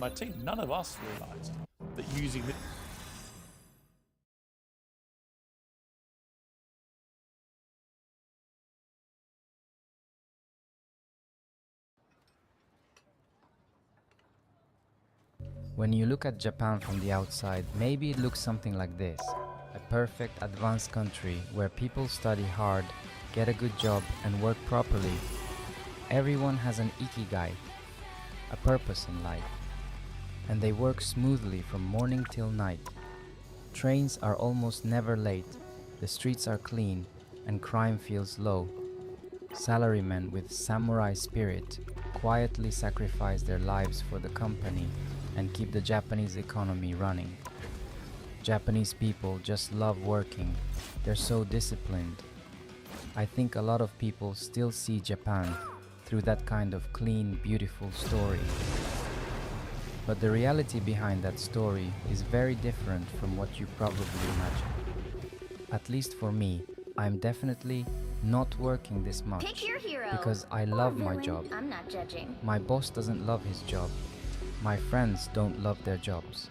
my team, none of us realised that using the When you look at Japan from the outside, maybe it looks something like this. A perfect, advanced country where people study hard, get a good job and work properly. Everyone has an ikigai, a purpose in life. And they work smoothly from morning till night. Trains are almost never late, the streets are clean, and crime feels low. Salarymen with samurai spirit quietly sacrifice their lives for the company and keep the Japanese economy running. Japanese people just love working, they're so disciplined. I think a lot of people still see Japan through that kind of clean, beautiful story. But the reality behind that story is very different from what you probably imagine. At least for me, I'm definitely not working this much Pick your hero. because I love my Villain. job. I'm not judging. My boss doesn't love his job. My friends don't love their jobs.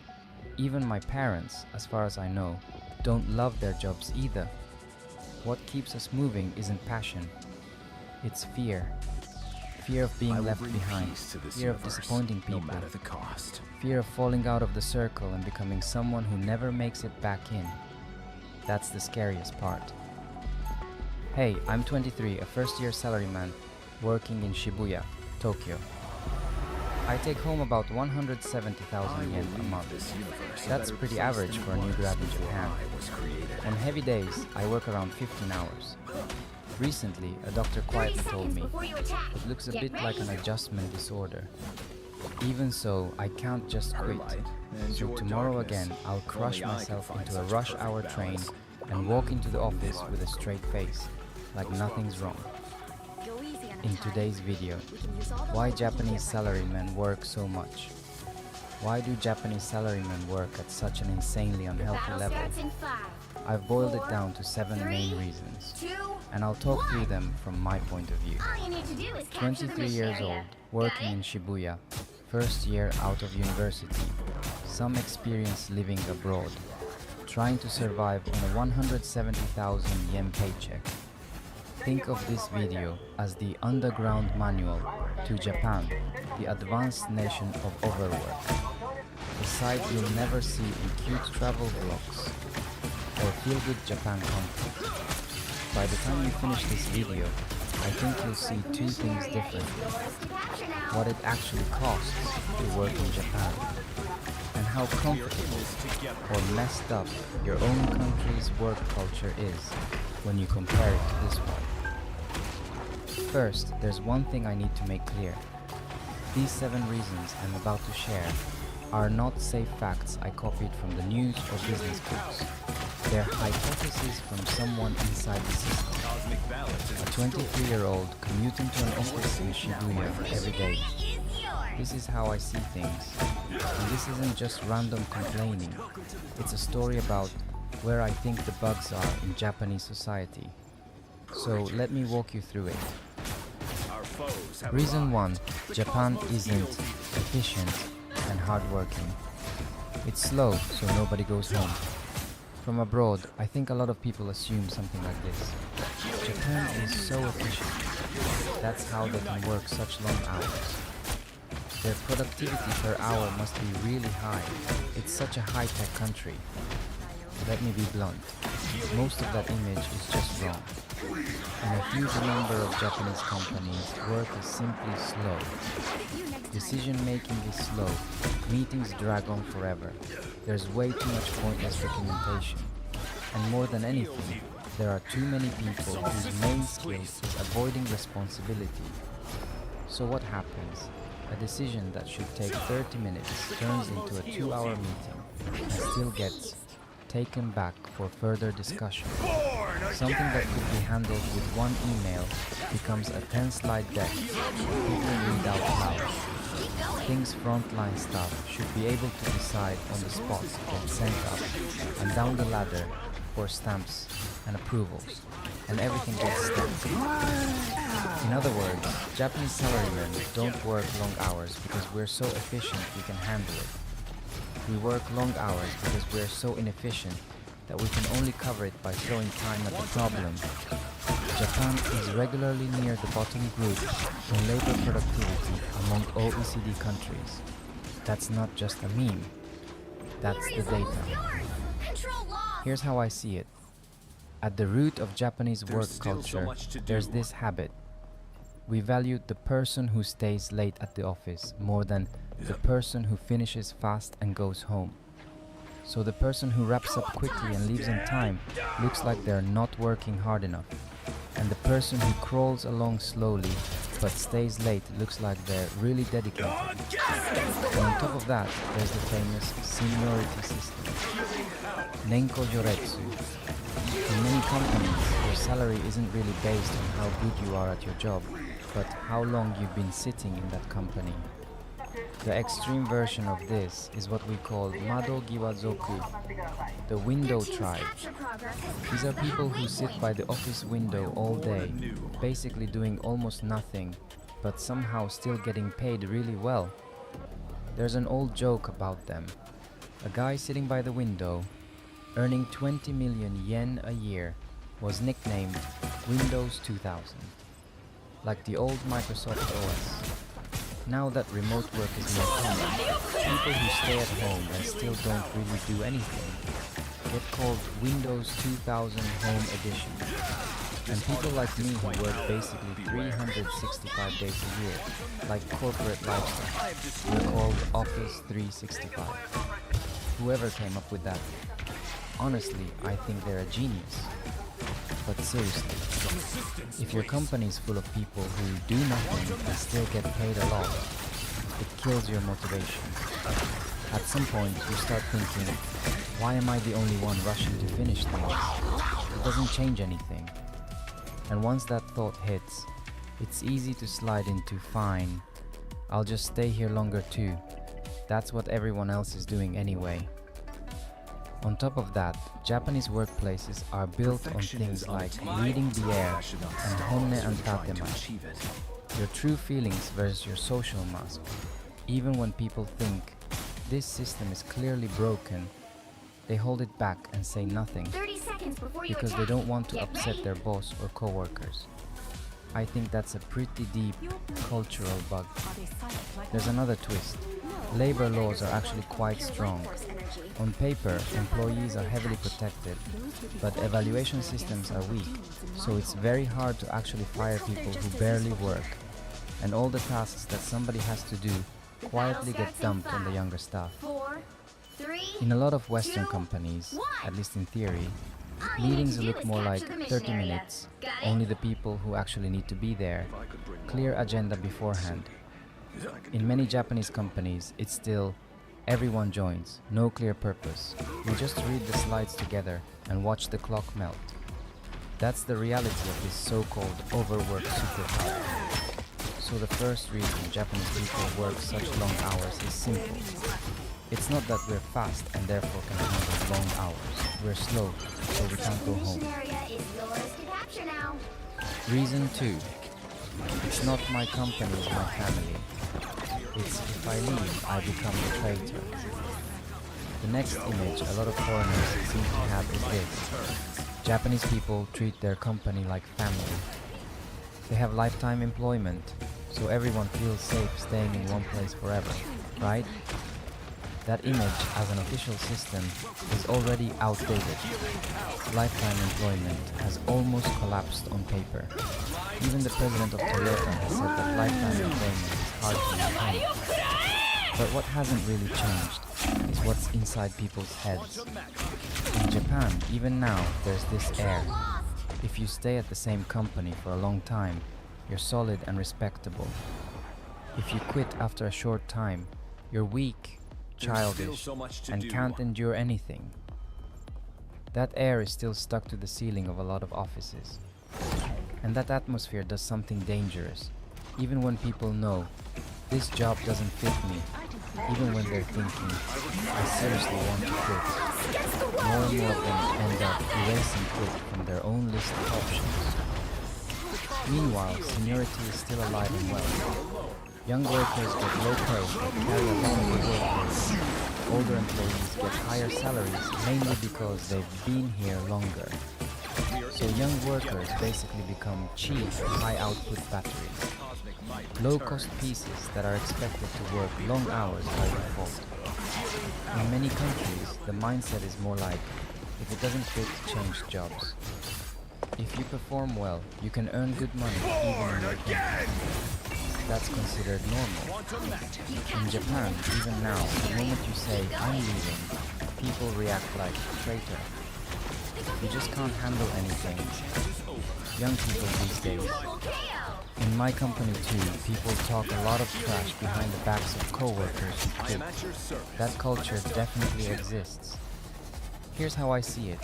Even my parents, as far as I know, don't love their jobs either. What keeps us moving isn't passion. It's fear. Fear of being left behind. Fear of disappointing people. No matter the cost. Fear of falling out of the circle and becoming someone who never makes it back in. That's the scariest part. Hey, I'm 23, a first-year salaryman working in Shibuya, Tokyo. I take home about 170,000 yen a month. That's pretty average for a new grad in Japan. On heavy days, I work around 15 hours. Recently, a doctor 30 quietly seconds told me before you attack. it looks a Get bit like an ready. adjustment disorder. Even so, I can't just quit. So tomorrow again, I'll crush myself into a rush hour train and walk into the office with a straight face, like nothing's wrong. Go easy on In attack. today's video, We can use all the why light we can Japanese get right now. salarymen work so much? Why do Japanese salarymen work at such an insanely unhealthy Battle level? starts in 5, I've boiled it 4, down to 7 main 3, reasons, 2, and I'll talk through them from my point of view. all you need to do is capture the 23 mission years area. old, working Got in it? Shibuya, first year out of university, some experience living abroad, trying to survive on a 170,000 yen paycheck. Think of this video as the underground manual to Japan, the advanced nation of overwork. The side you'll never see in cute travel vlogs or feel-good Japan content. By the time you finish this video, I think you'll see two things different. Yours to capture now. What it actually costs to work in Japan, and how comfortable or messed up your own country's work culture is when you compare it to this one. First, there's one thing I need to make clear. These 7 reasons I'm about to share are not safe facts I copied from the news or business books. They're hypotheses from someone inside the system. A 23-year-old commuting to an office in Shibuya every day. This is how I see things. And this isn't just random complaining. It's a story about where I think the bugs are in Japanese society. So let me walk you through it. Reason 1. Japan isn't efficient and hardworking. It's slow, so nobody goes home. From abroad, I think a lot of people assume something like this. Japan is so efficient. That's how they can work such long hours. Their productivity per hour must be really high. It's such a high-tech country. Let me be blunt. Most of that image is just wrong. And a huge number of Japanese companies work is simply slow. Decision-making is slow. Meetings drag on forever. There's way too much pointless documentation. And more than anything, there are too many people whose main skill is avoiding responsibility. So what happens? A decision that should take 30 minutes turns into a 2-hour meeting and still gets taken back for further discussion. Something that could be handled with one email becomes a 10-slide deck people read out loud. Things frontline staff should be able to decide on the spot get sent up and down the ladder for stamps and approvals, and everything gets stamped. In other words, Japanese salarymen don't work long hours because we're so efficient we can handle it. We work long hours because we're so inefficient that we can only cover it by throwing time at the problem. Japan is regularly near the bottom group in labor productivity among OECD countries. That's not just a meme. That's the data. Control loss. Here's how I see it. At the root of Japanese work There's still so culture, much to there's do. this habit. We value the person who stays late at the office more than the person who finishes fast and goes home. So the person who wraps up quickly and leaves on time looks like they're not working hard enough. And the person who crawls along slowly but stays late looks like they're really dedicated. And on top of that, there's the famous seniority system. Nenko Joretsu. In many companies, your salary isn't really based on how good you are at your job, but how long you've been sitting in that company. The extreme version of this is what we call Mado Giwazoku, the window Your team's tribe. capture progress has These are passed the people halfway who sit point. by the office window all day, basically doing almost nothing, but somehow still getting paid really well. There's an old joke about them. A guy sitting by the window, earning 20 million yen a year, was nicknamed Windows 2000, like the old Microsoft OS. Now that remote work is more common, people who stay at home and still don't really do anything get called Windows 2000 Home Edition. And people like me who work basically 365 days a year, like corporate lifestyle, are called Office 365. Whoever came up with that. Honestly, I think they're a genius. But seriously, if your company is full of people who do nothing and still get paid a lot, it kills your motivation. At some point, you start thinking, why am I the only one rushing to finish things? It doesn't change anything. And once that thought hits, it's easy to slide into fine, I'll just stay here longer too. That's what everyone else is doing anyway. On top of that, Japanese workplaces are built on things like reading the air and honne and tatemae, your true feelings versus your social mask. Even when people think this system is clearly broken, they hold it back and say nothing 30 seconds before you because they attack. don't want to Get upset ready. their boss or coworkers. I think that's a pretty deep cultural bug. There's another twist. Labor laws are actually quite Pure strong. workforce energy. On paper, employees are heavily protected, but evaluation systems are weak, so it's very hard to actually fire people who barely work. And all the tasks that somebody has to do quietly get dumped on the younger staff. 4, 3. In a lot of Western 2, companies, 1. at least in theory, All you need meetings to do look is more like capture the mission 30 area. minutes, Got it? only the people who actually need to be there, clear agenda beforehand. In many Japanese companies, it's still everyone joins, no clear purpose. We just read the slides together and watch the clock melt. That's the reality of this so-called overworked superpower. So the first reason Japanese people work such long hours is simple. It's not that we're fast and therefore can handle long hours. We're slow, so we can't go home. Mission area is yours to capture now. Reason 2. It's not my company, it's my family. It's if I leave, I become a traitor. The next image a lot of foreigners seem to have is this. Japanese people treat their company like family. They have lifetime employment, so everyone feels safe staying in one place forever, right? That image as an official system is already outdated. Lifetime employment has almost collapsed on paper. Even the president of Toyota has said that lifetime employment is hard to maintain. But what hasn't really changed is what's inside people's heads. In Japan, even now, there's this air. Lost. If you stay at the same company for a long time, you're solid and respectable. If you quit after a short time, you're weak, childish, and can't endure anything. That air is still stuck to the ceiling of a lot of offices. And that atmosphere does something dangerous, even when people know, this job doesn't fit me, even when they're thinking, I seriously want to quit. More and more of them end up erasing quit from their own list of options. Meanwhile, seniority is still alive and well. Young workers get low pay but carry a longer workload. Older employees get higher salaries mainly because they've been here longer. So young workers basically become cheap, high-output batteries. Low-cost pieces that are expected to work long hours by default. In many countries, the mindset is more like, if it doesn't fit, change jobs. If you perform well, you can earn good money even in your country. That's considered normal. In Japan, even now, the moment you say, I'm leaving, people react like, traitor. You just can't handle anything. Young people these days. In my company too, people talk a lot of trash behind the backs of co-workers who quit. That culture definitely exists. Here's how I see it.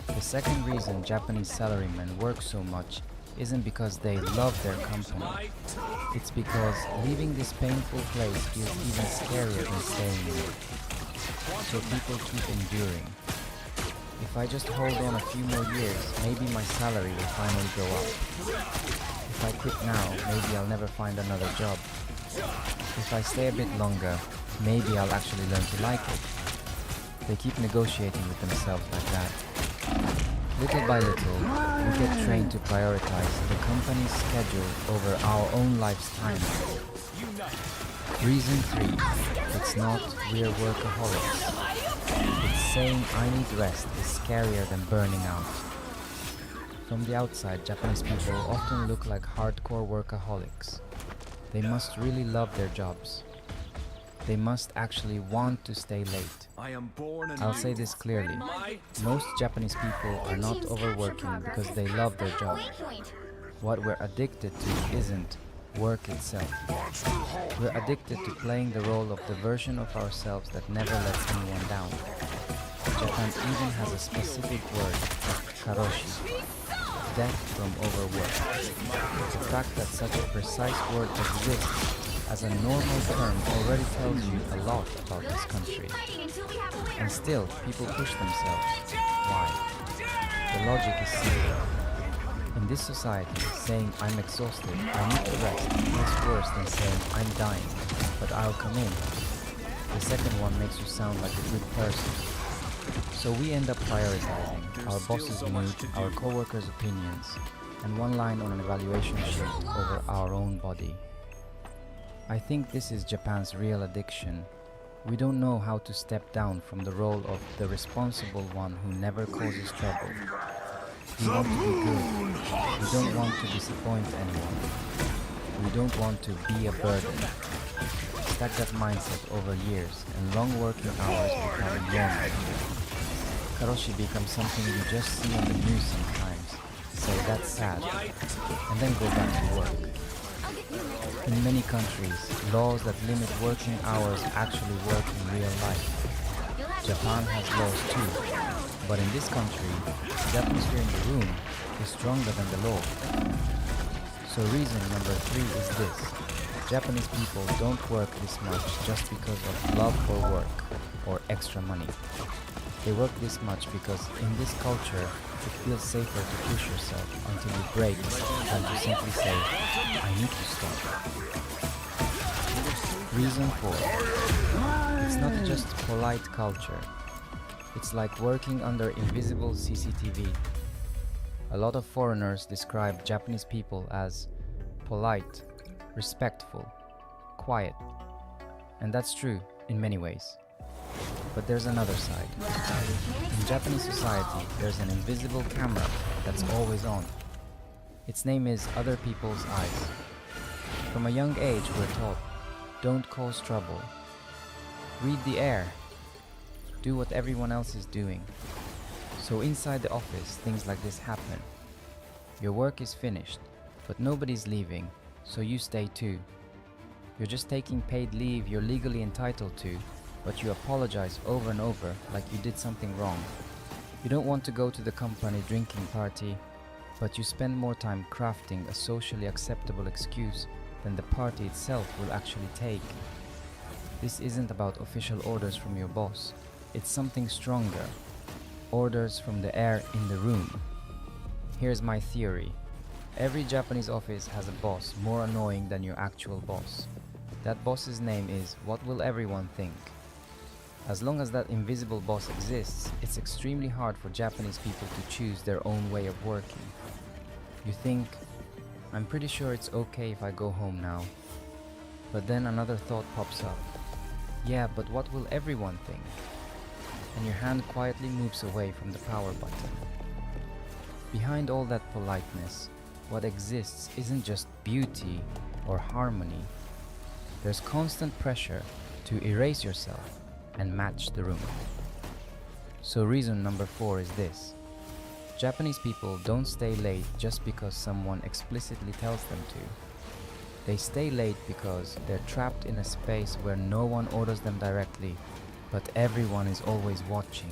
The second reason Japanese salarymen work so much isn't because they love their company. It's because leaving this painful place feels even scarier than staying in it. So people keep enduring. If I just hold on a few more years, maybe my salary will finally go up. If I quit now, maybe I'll never find another job. If I stay a bit longer, maybe I'll actually learn to like it. They keep negotiating with themselves like that. Little by little, we get trained to prioritize the company's schedule over our own life's timeline. Reason 3. It's not we're workaholics. It's saying I need rest is scarier than burning out. From the outside, Japanese people often look like hardcore workaholics. They must really love their jobs. They must actually want to stay late. I'll say this clearly. Most Japanese people are not overworking because they love their job. What we're addicted to isn't work itself. We're addicted to playing the role of the version of ourselves that never lets anyone down. Japan even has a specific word, karoshi, death from overwork. The fact that such a precise word exists as a normal term already tells you a lot about this country. And still, people push themselves. Why? The logic is simple. In this society, saying I'm exhausted, I need to rest feels worse than saying I'm dying, but I'll come in. The second one makes you sound like a good person. So we end up prioritizing our boss's mood, our co-workers' opinions, and one line on an evaluation sheet over our own body. I think this is Japan's real addiction. We don't know how to step down from the role of the responsible one who never causes trouble. We want to be good. We don't want to disappoint anyone. We don't want to be a burden. Stack that mindset over years and long working hours become normal. Karoshi becomes something you just see on the news sometimes, say that's sad, and then go back to work. In many countries, laws that limit working hours actually work in real life. Japan has laws too, but in this country, the atmosphere in the room is stronger than the law. So reason number 3 is this. Japanese people don't work this much just because of love for work or extra money. They work this much because in this culture, it feels safer to push yourself until you break than to simply say, I need to stop. Reason 4. It's not just polite culture. It's like working under invisible CCTV. A lot of foreigners describe Japanese people as polite, respectful, quiet. And that's true in many ways. But there's another side. In Japanese society, there's an invisible camera that's always on. Its name is other people's eyes. From a young age, we're taught, don't cause trouble. Read the air. Do what everyone else is doing. So inside the office, things like this happen. Your work is finished, but nobody's leaving, so you stay too. You're just taking paid leave you're legally entitled to, but you apologize over and over like you did something wrong. You don't want to go to the company drinking party, but you spend more time crafting a socially acceptable excuse than the party itself will actually take. This isn't about official orders from your boss. It's something stronger. Orders from the air in the room. Here's my theory. Every Japanese office has a boss more annoying than your actual boss. That boss's name is what will everyone think. As long as that invisible boss exists, it's extremely hard for Japanese people to choose their own way of working. You think, I'm pretty sure it's okay if I go home now. But then another thought pops up. Yeah, but what will everyone think? And your hand quietly moves away from the power button. Behind all that politeness, what exists isn't just beauty or harmony. There's constant pressure to erase yourself and match the room. So reason number 4 is this. Japanese people don't stay late just because someone explicitly tells them to. They stay late because they're trapped in a space where no one orders them directly, but everyone is always watching.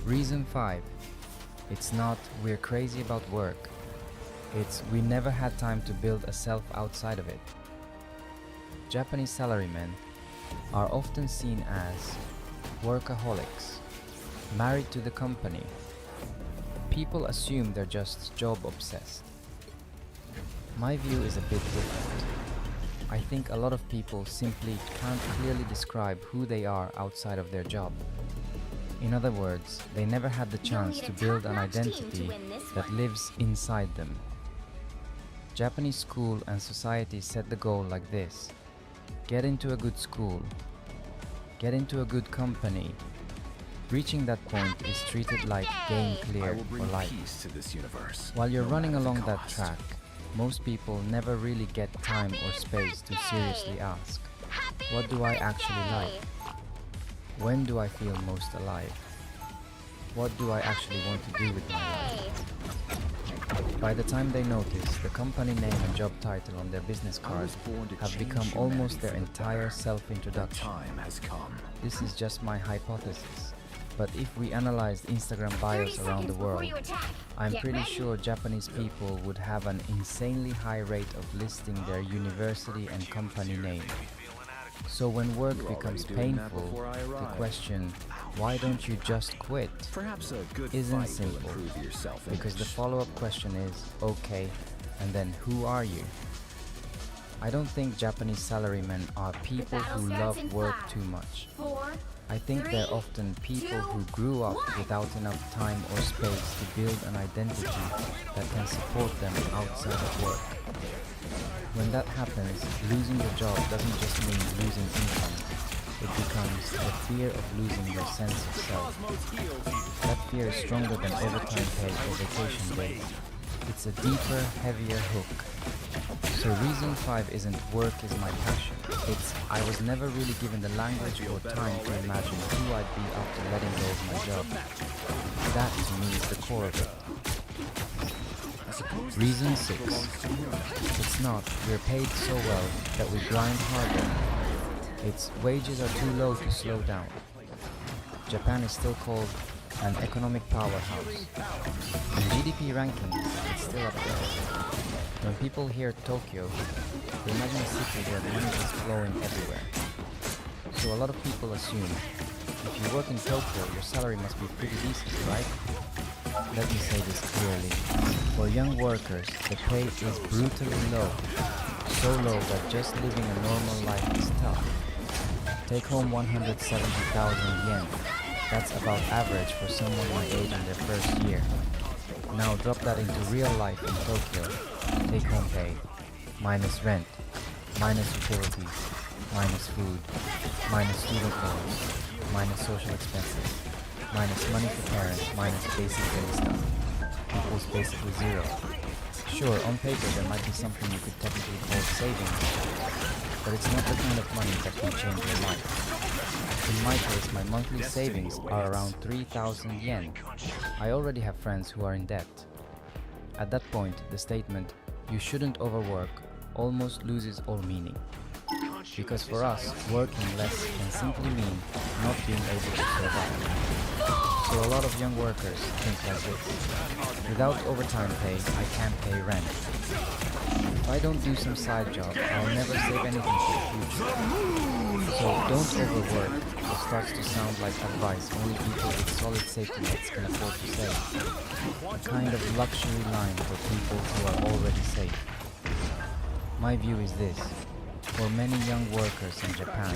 Reason 5. It's not we're crazy about work. It's we never had time to build a self outside of it. Japanese salarymen are often seen as workaholics, married to the company. People assume they're just job obsessed. My view is a bit different. I think a lot of people simply can't clearly describe who they are outside of their job. In other words, they never had the chance to build an identity that lives inside them. Japanese school and society set the goal like this. Get into a good school. Get into a good company. Reaching that point is treated like game I clear will for bring life. peace to this universe. While you're no running matter the along that cost. track, most people never really get time or space to seriously ask, what do I actually like? When do I feel most alive? What do I actually want to do with my life? By the time they notice, the company name and job title on their business I card was born to have change become humanity almost their for the entire better. The self-introduction. time has come. This is just my hypothesis, but if we analyzed Instagram bios around the world, I'm pretty sure Japanese people would have an insanely high rate of listing their university and company name. So when work You're becomes already doing that painful, before I the arrived. question, why don't you just quit? Perhaps a good Isn't fight simple, will improve your self-image. Because the follow-up question is, okay, and then who are you? I don't think Japanese salarymen are people battle who starts love in work 5, too much. 4, I think they're 3, often people 2, who grew up 1. without enough time or space to build an identity that can support them outside of work. When that happens, losing your job doesn't just mean losing income. It becomes the fear of losing your sense of self. That fear is stronger than overtime pay or vacation days. It's a deeper, heavier hook. So reason 5 isn't work is my passion. It's I was never really given the language or time to imagine who I'd be after letting go of my job. That to me is the core of it. Reason 6. It's not we're paid so well that we grind harder. Its wages are too low to slow down. Japan is still called an economic powerhouse. In GDP rankings, it's still up there. When people hear Tokyo, they imagine a city where money is flowing everywhere. So a lot of people assume, if you work in Tokyo, your salary must be pretty decent, right? Let me say this clearly. For young workers, the pay is brutally low. So low that just living a normal life is tough. Take home 170,000 yen. That's about average for someone my age in their first year. Now drop that into real life in Tokyo. Take home pay, minus rent, minus utilities, minus food, minus student loans, minus social expenses, minus money for parents, minus basic daily stuff, equals basically zero. Sure, on paper there might be something you could technically call savings, but it's not the kind of money that can change your life. In my case, my monthly savings are around 3,000 yen. I already have friends who are in debt. At that point, the statement, you shouldn't overwork, almost loses all meaning. Because for us, working less can simply mean not being able to survive. So a lot of young workers think like this. Without overtime pay, I can't pay rent. If I don't do some side job, I'll never save anything for the future. So don't overwork. It starts to sound like advice only people with solid safety nets can afford to save. A kind of luxury line for people who are already safe. My view is this. For many young workers in Japan,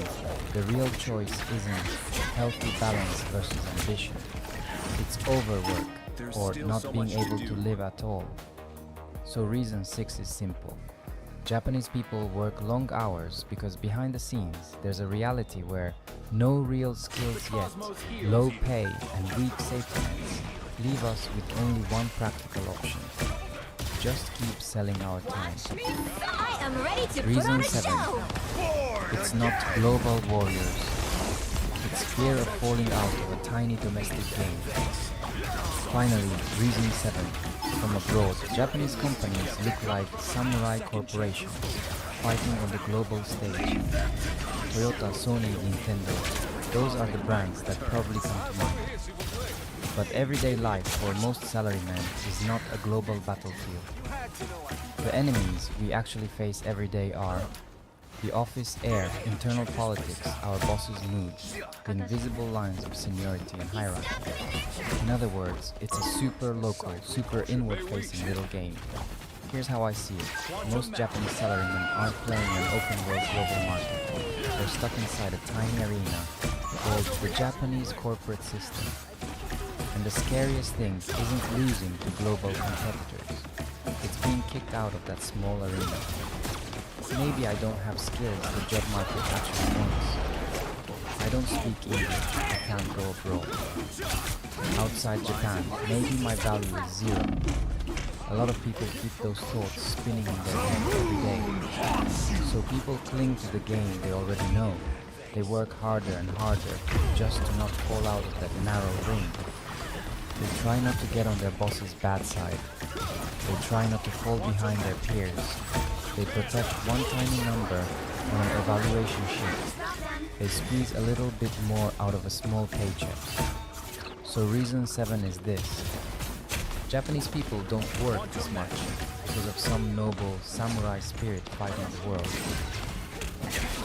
the real choice isn't healthy balance versus ambition. It's overwork or not being able to live at all. So reason 6 is simple. Japanese people work long hours because behind the scenes there's a reality where no real skills yet, low pay and weak safety nets leave us with only one practical option. Just keep selling our time. I am ready to put Reason on a 7. show. It's not global warriors. It's fear of falling out of a tiny domestic game. Finally, reason 7. From abroad, Japanese companies look like samurai corporations fighting on the global stage. Toyota, Sony, Nintendo, those are the brands that probably come to mind. But everyday life for most salarymen is not a global battlefield. The enemies we actually face every day are the office air, internal politics, our boss's moods, the invisible lines of seniority and hierarchy. In other words, it's a super local, super inward-facing little game. Here's how I see it. Most Japanese salarymen aren't playing an open-world global market. They're stuck inside a tiny arena called the Japanese corporate system. And the scariest thing isn't losing to global competitors. It's being kicked out of that small arena. Maybe I don't have skills the job market actually wants. I don't speak English, I can't go abroad. Outside Japan, maybe my value is 0. A lot of people keep those thoughts spinning in their head every day. So people cling to the game they already know. They work harder and harder just to not fall out of that narrow ring. They try not to get on their boss's bad side. They try not to fall behind their peers. They protect one tiny number on an evaluation sheet. They squeeze a little bit more out of a small paycheck. So reason 7 is this. Japanese people don't work this much because of some noble samurai spirit fighting the world.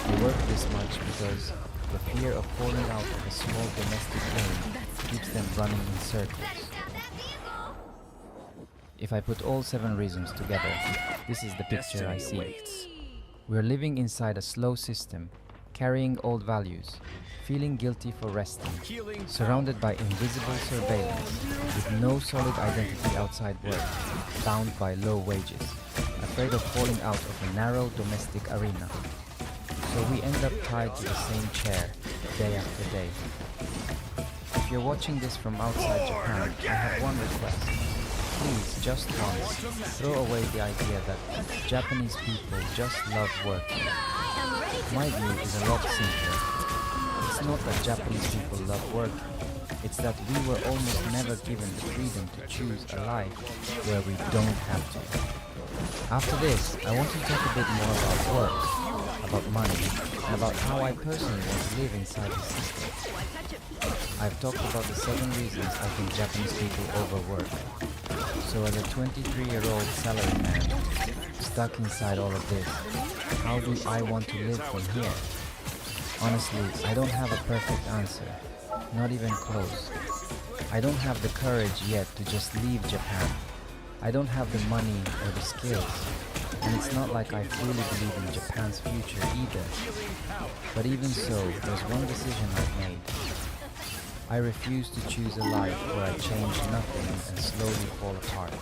They work this much because the fear of falling out of a small domestic game keeps them running in circles. If I put all 7 reasons together, this is the picture I see. We're living inside a slow system, carrying old values, feeling guilty for resting, surrounded by invisible surveillance, with no solid identity outside work, bound by low wages, afraid of falling out of a narrow domestic arena. So we end up tied to the same chair, day after day. If you're watching this from outside Japan, I have one request. Please, just once, throw away the idea that Japanese people just love working. My view is a lot simpler. It's not that Japanese people love working. It's that we were almost never given the freedom to choose a life where we don't have to. After this, I want to talk a bit more about work, about money, and about how I personally want to live inside the system. I've talked about the 7 reasons I think Japanese people overwork. So as a 23-year-old salaryman, stuck inside all of this, how do I want to live from here? Honestly, I don't have a perfect answer, not even close. I don't have the courage yet to just leave Japan. I don't have the money or the skills, and it's not like I fully believe in Japan's future either. But even so, there's one decision I've made. I refuse to choose a life where I change nothing and slowly fall apart.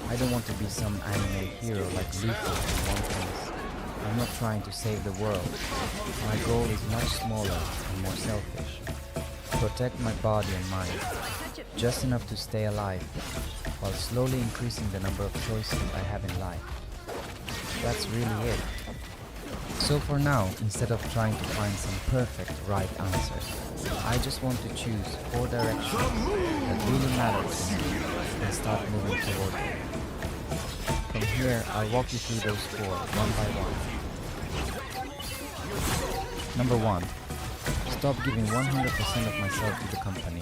I don't want to be some anime hero like Luffy in One Piece. I'm not trying to save the world. My goal is much smaller and more selfish. Protect my body and mind, just enough to stay alive, while slowly increasing the number of choices I have in life. That's really it. So for now, instead of trying to find some perfect right answer, I just want to choose 4 directions that really matter to me and start moving toward them. From here, I'll walk you through those 4 one by one. Number 1. stop giving 100% of myself to the company.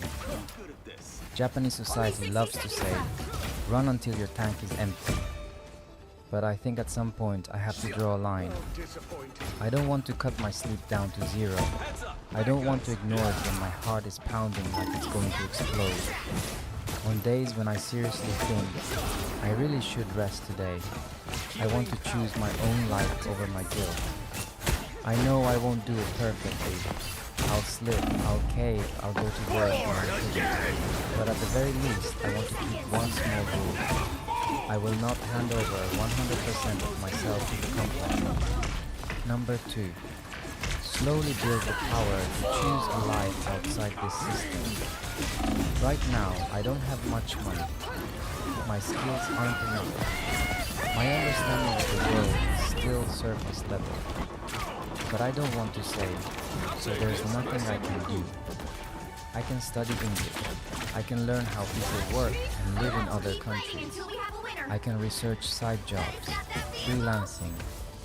Japanese society loves to say, run until your tank is empty. But I think at some point I have to draw a line. I don't want to cut my sleep down to zero. I don't want to ignore it when my heart is pounding like it's going to explode. On days when I seriously think, I really should rest today, I want to choose my own life over my guilt. I know I won't do it perfectly. I'll slip, I'll cave, I'll go to work when I shouldn't. But at the very least, I want to keep one small rule. I will not hand over 100% of myself to the company. Number 2. Slowly build the power to choose a life outside this system. Right now, I don't have much money. My skills aren't enough. My understanding of the world is still surface level. But I don't want to say, so there's nothing I can do. I can study English. I can learn how people work and live in other countries. I can research side jobs, freelancing,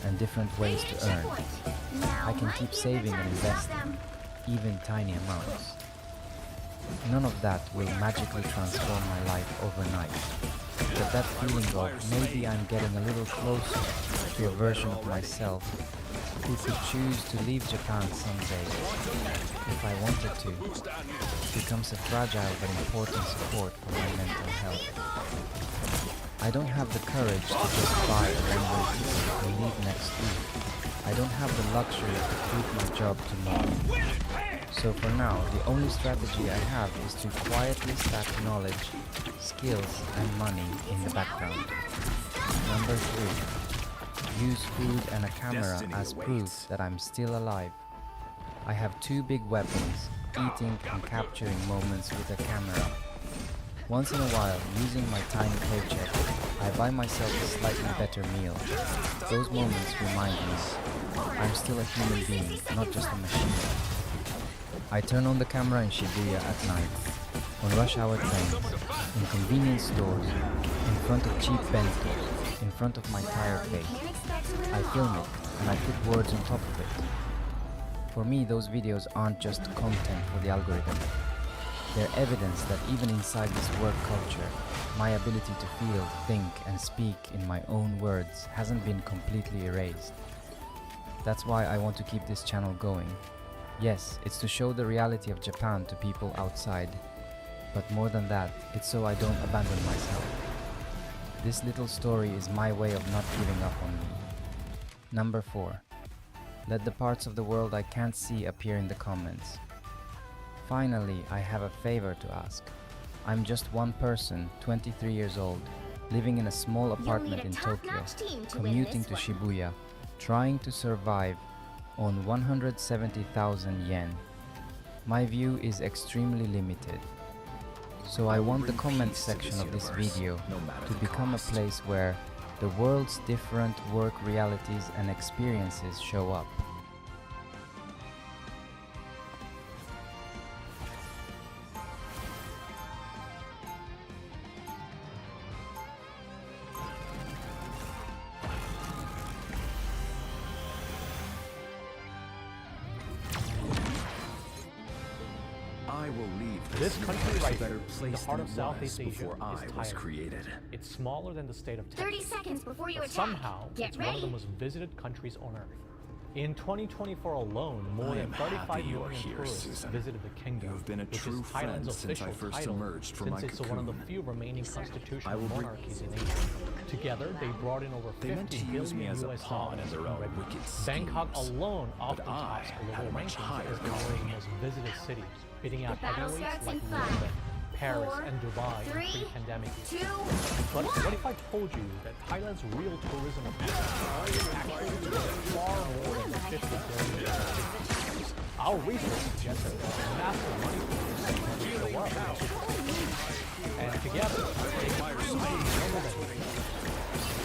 and different ways to earn. I can keep saving and investing, even tiny amounts. None of that will magically transform my life overnight. But that feeling of maybe I'm getting a little closer to a version of myself who could choose to leave Japan someday, if I wanted to, becomes a fragile but important support for my mental health. I don't have the courage to just buy a one-way ticket and leave next week. I don't have the luxury to quit my job tomorrow. So for now, the only strategy I have is to quietly stack knowledge, skills, and money in the background. Number 3. Use food and a camera as proof that I'm still alive. I have 2 big weapons, eating and capturing moments with a camera. Once in a while, using my tiny paycheck, I buy myself a slightly better meal. Those moments remind me, I'm still a human being, not just a machine. I turn on the camera in Shibuya at night, on rush hour trains, in convenience stores, in front of cheap bentos, in front of my tired face. I film it, and I put words on top of it. For me, those videos aren't just content for the algorithm. They're evidence that even inside this work culture, my ability to feel, think, and speak in my own words hasn't been completely erased. That's why I want to keep this channel going. Yes, it's to show the reality of Japan to people outside, but more than that, it's so I don't abandon myself. This little story is my way of not giving up on me. Number 4. Let the parts of the world I can't see appear in the comments. Finally, I have a favor to ask. I'm just one person, 23 years old, living in a small apartment in Tokyo, commuting to Shibuya, trying to survive on 170,000 yen. My view is extremely limited. So I want the comment section of this video to become a place where the world's different work realities and experiences show up. I will leave This country right better here, the place heart than of it Southeast was Asia, before I is was Thailand. created. It's smaller than the state of 30 Texas. seconds before you But attack. somehow, Get it's ready. one of the most visited countries on Earth. In 2024 alone, more I than am 35 happy you are million here, tourists Susan. visited the kingdom, You have been a which true is friend Thailand's since I official first title, emerged from since my it's one of the cocoon. few remaining I constitutional will bring- monarchies in Asia. Together, they brought in over They meant 50 to use me billion as a US pawn dollars in their in own revenue. wicked Bangkok schemes. alone often But I tops had a global much rankings higher as one of the calling. most visited cities, beating out The battle heavyweights starts like in 5, London, Paris, 4, and Dubai in 3, pre-pandemic years. 2, But what if I told you that Thailand's real tourism appeal is actually far more than the 50 billion dollars? Our research suggests that there's massive money flows that show up. And together, they might be more than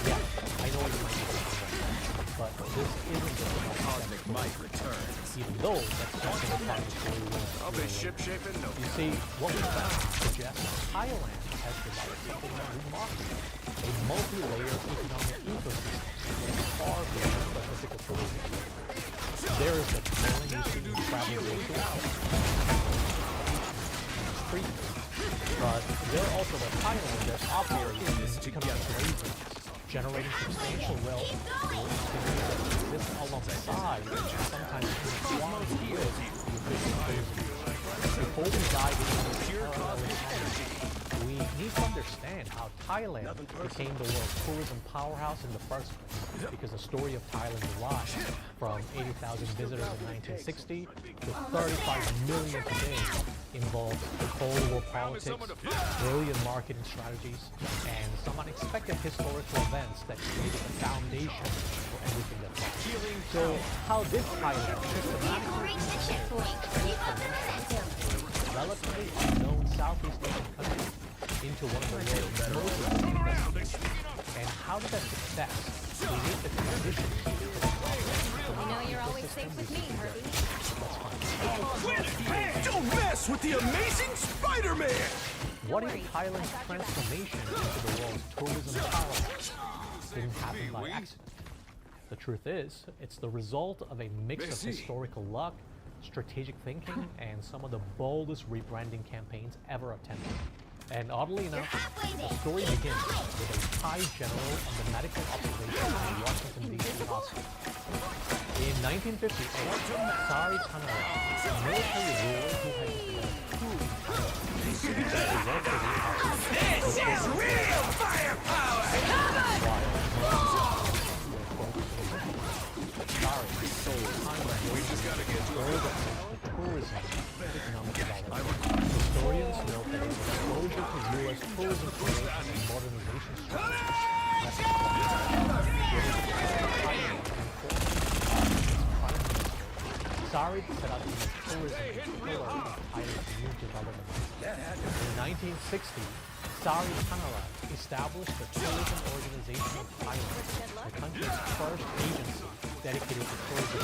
yeah, I know you might be thinking, but this isn't just about Cosmic might returns. even though that's something that Thailand is really willing. I'll be ship-shaping no. You see, what we found suggests Thailand has developed something remarkable, a multi-layered economic ecosystem that is far beyond the physical tourism. There is the Thailand you see in travel vehicles. Street. But there are also the Thailand that operate in economic slavery, generating substantial wealth for activities that exist alongside, sometimes intertwined with the official tourism. Before we dive into this parallel economy, we need to understand how Thailand became the world's tourism powerhouse in the first place, because the story of Thailand's rise from 80,000 visitors in 1960 to 35 million today involves Cold War politics, brilliant marketing strategies, and some unexpected historical events that created the foundation for everything that followed. So how did Thailand systematically Reach the checkpoint. Keep up the momentum. relatively unknown Southeast Asian country into one of the world's most important destinations? And how did that success create the conditions for the You know you're always safe with me, Herbie. Don't mess with the amazing Spider-Man! What if Thailand's transformation into the world's tourism powerhouse didn't happen by accident? The truth is, it's the result of a mix of historical luck, strategic thinking, and some of the boldest rebranding campaigns ever attempted. And oddly enough, the story begins with a Thai general on the medical observation in Washington, D.C. hospital. In 1958, Sari Thanawat, a military ruler who had declared a coup in Thailand, This is real firepower! We just gotta get to the tourism economic development. Historians note that his exposure to U.S. tourism promotion and modernization strategies Sari set out to make tourism a pillar of Thailand's new development. In 1960, Sari Thanawat established the Tourism Organization of Thailand, the country's first agency dedicated to tourism,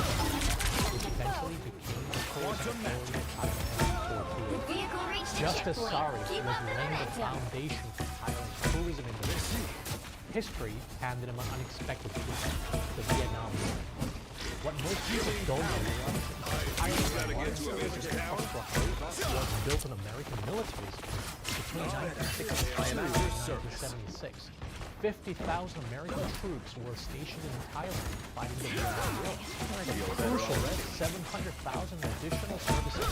which eventually became the Tourism Authority of Thailand. Vehicle reach the Just as checkpoint. Sari Keep was up the laying the momentum. foundation for Thailand's tourism industry, history handed him an unexpected twist, the Vietnam War. What most people don't realize is that Thailand's water service infrastructure was built on American military between 1965 and 1976. 50,000 American troops were stationed in Thailand fighting the Vietnam War. Crucial, 700,000 additional services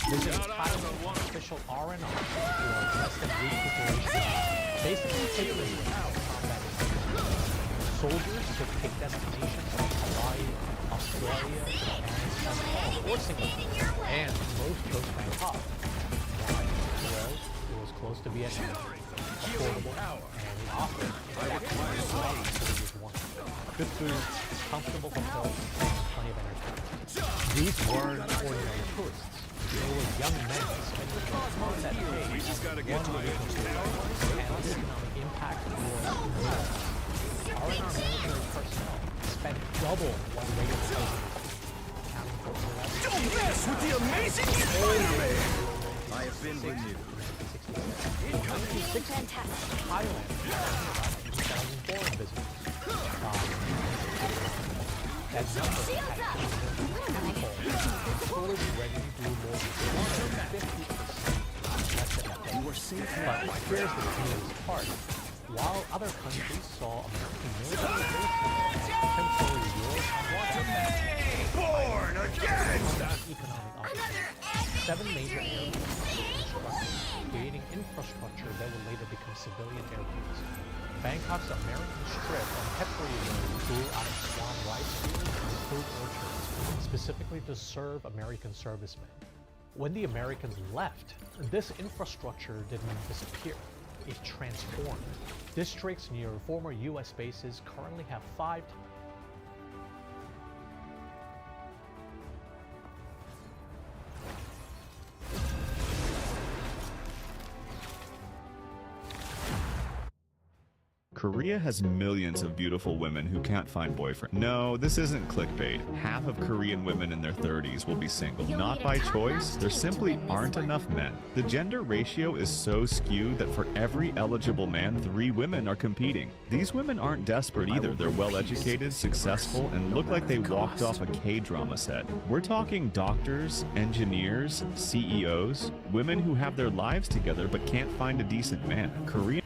visited Thailand on official R&R for less than recuperation. Basically taking into account combat experience. Soldiers could pick destinations like Hawaii, Australia, and or Singapore, and most chose Bangkok. Why? Well, it was close to Vietnam, affordable, and it offered good food, comfortable hotels, and plenty of entertainment. These weren't ordinary tourists. They were young men spending their time that day. We just gotta get to it. And the economic impact was enormous. R&R military personnel spent double what regular soldiers accounting for 11. Don't mess with the amazing Spider-Man! I have been renewed. In 1960, Thailand had about 8,000 foreign visitors. That number had tourism revenue grew more than 150%. You were safe But here's the curious part. While other countries saw American military bases as temporary wars on water, born again! economic opportunities, 7 major airports were constructed, creating infrastructure that would later become civilian airports. Bangkok's American Strip on Phetchaburi Road grew out of Swan rice fields and fruit orchards, specifically to serve American servicemen. When the Americans left, this infrastructure didn't disappear. It transformed. Districts near former U.S. bases currently have 5 Korea has millions of beautiful women who can't find boyfriends. No, this isn't clickbait. Half of Korean women in their 30s will be single. Not by choice, there simply aren't enough men. The gender ratio is so skewed that for every eligible man, 3 women are competing. These women aren't desperate either. They're well-educated, successful, and look like they walked off a K-drama set. We're talking doctors, engineers, CEOs, women who have their lives together but can't find a decent man. Korean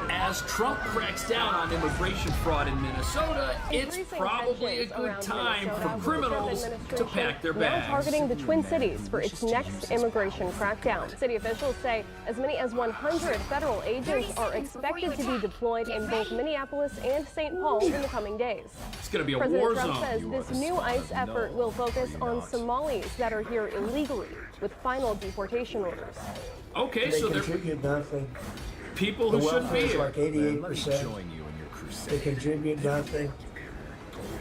As Trump cracks down on immigration fraud in Minnesota, it's probably a good time for criminals to pack their now bags. targeting the Twin Cities for its next immigration crackdown. City officials say as many as 100 federal agents are expected to be deployed in both Minneapolis and St. Paul in the coming days. It's going to be a President war Trump zone. says this new ICE effort will focus on Somalis that are here illegally with final deportation orders. Okay, They so they're contribute nothing. people The who shouldn't be welfare is here. like 88%. Join you in your crusade. They contribute nothing.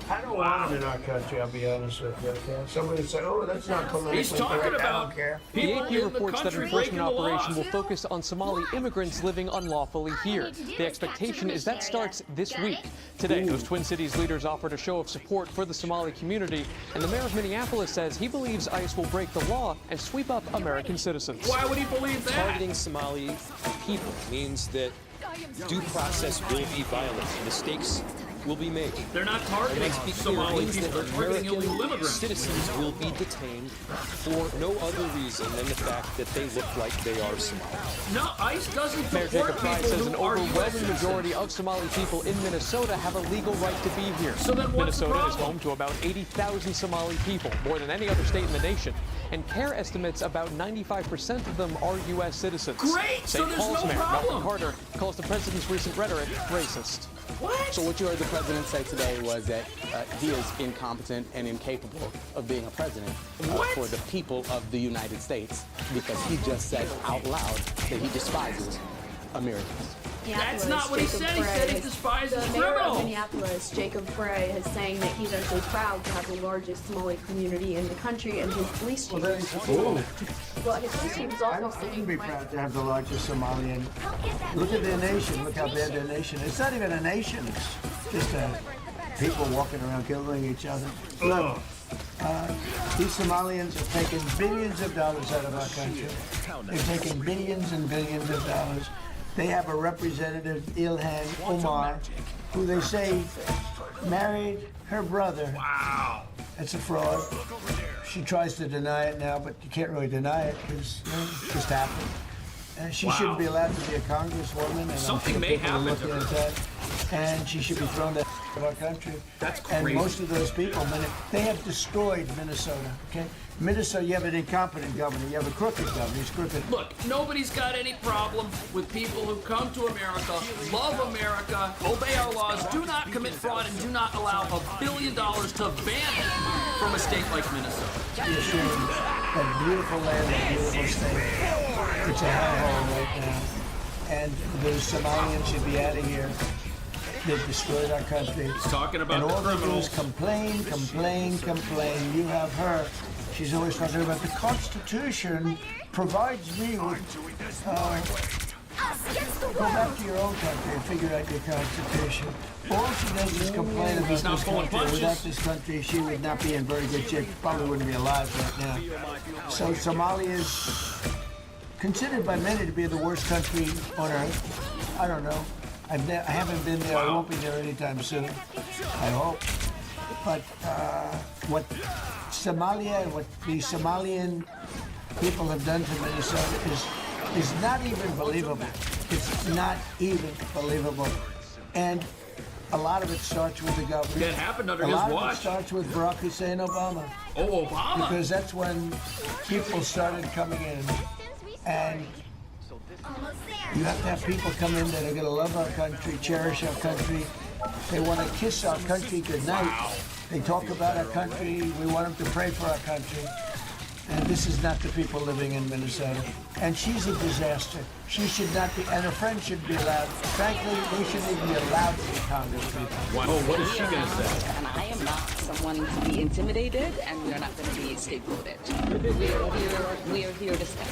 I don't want them in our country, I'll be honest with you. Okay? Somebody say, oh, that's not politically He's talking correct. I about don't care. The people AP in the reports that country enforcement breaking the law. operation will focus on Somali immigrants living unlawfully here. The expectation is that starts this week. Today, those Twin Cities leaders offered a show of support for the Somali community, and the mayor of Minneapolis says he believes ICE will break the law and sweep up American citizens. Why would he believe that? Targeting Somali people means that due process will be violated. Mistakes will be made. They're not And targeting let's be clear, Somali it means people. that They're targeting illegal American immigrants. citizens will be detained for no other reason than the fact that they look like they are Somali. No, ICE doesn't Mayor deport Jacob Frey people says an who are overwhelming U.S. majority citizens. of Somali people in Minnesota have a legal right to be here. So then what's the Minnesota is problem? home to about 80,000 Somali people, more than any other state in the nation. And CARE estimates about 95% of them are U.S. citizens. Great, so St. there's Paul's no Mayor Malcolm problem. Carter calls the president's recent rhetoric racist. What? So what you heard the president say today was that he is incompetent and incapable of being a president for the people of the United States because he just said out loud that he despises Americans. That's not what he said. He said he despises The mayor of criminals. Minneapolis, Jacob Frey, is saying that he's actually proud to have the largest Somali community in the country, and his police chief. Well, Well, his police chief is I also wouldn't be saying. proud to have the largest Somalian. Look at their nation. Look how bad their nation is. It's not even a nation. It's just people walking around killing each other. Look, these Somalians are taking billions of dollars out of our country. They're taking billions and billions of dollars. They have a representative, Ilhan Omar, who they say married her brother. Wow. That's a fraud. She tries to deny it now, but you can't really deny it because it just happened. She shouldn't be allowed to be a congresswoman, and Something I'm sure may people are happen to looking at that. And she should be thrown out of our country. That's And crazy. most of those people, they have destroyed Minnesota. Okay, Minnesota, you have an incompetent governor, you have a crooked governor. He's crooked. Look, nobody's got any problem with people who come to America, love America, obey our laws, do not commit fraud, and do not allow $1 billion to vanish from a state like Minnesota. Be ashamed. That beautiful land, that beautiful state. It's a hellhole right now. And the Somalians should be out of here. They've destroyed our country. He's talking about And the all they do criminals. is complain, complain, complain. You have her. She's always talking about the Constitution provides me with. Go back to your own country and figure out your Constitution. All she does is complain about He's not this pulling country. punches. Without this country, she would not be in very good shape. She probably wouldn't be alive right now. So Somalia is considered by many to be the worst country on earth. I don't know. I haven't been there. I won't be there anytime soon. I hope. But what Somalia and what the Somalian people have done to Minnesota is not even believable. It's not even believable. And a lot of it starts with the government. That happened under a his lot of watch. it starts with Barack Hussein Obama. Oh, Obama. Because that's when people started coming in. And you have to have people come in that are going to love our country, cherish our country. They want to kiss our country goodnight. They talk about our country. We want them to pray for our country. And this is not the people living in Minnesota. And she's a disaster. She should not be, and her friends should be allowed. Frankly, they shouldn't even be allowed to be congresspeople. Wow. Oh, what is she going to say? And I am not someone to be intimidated, and we are not going to be scapegoated. We are here to stay.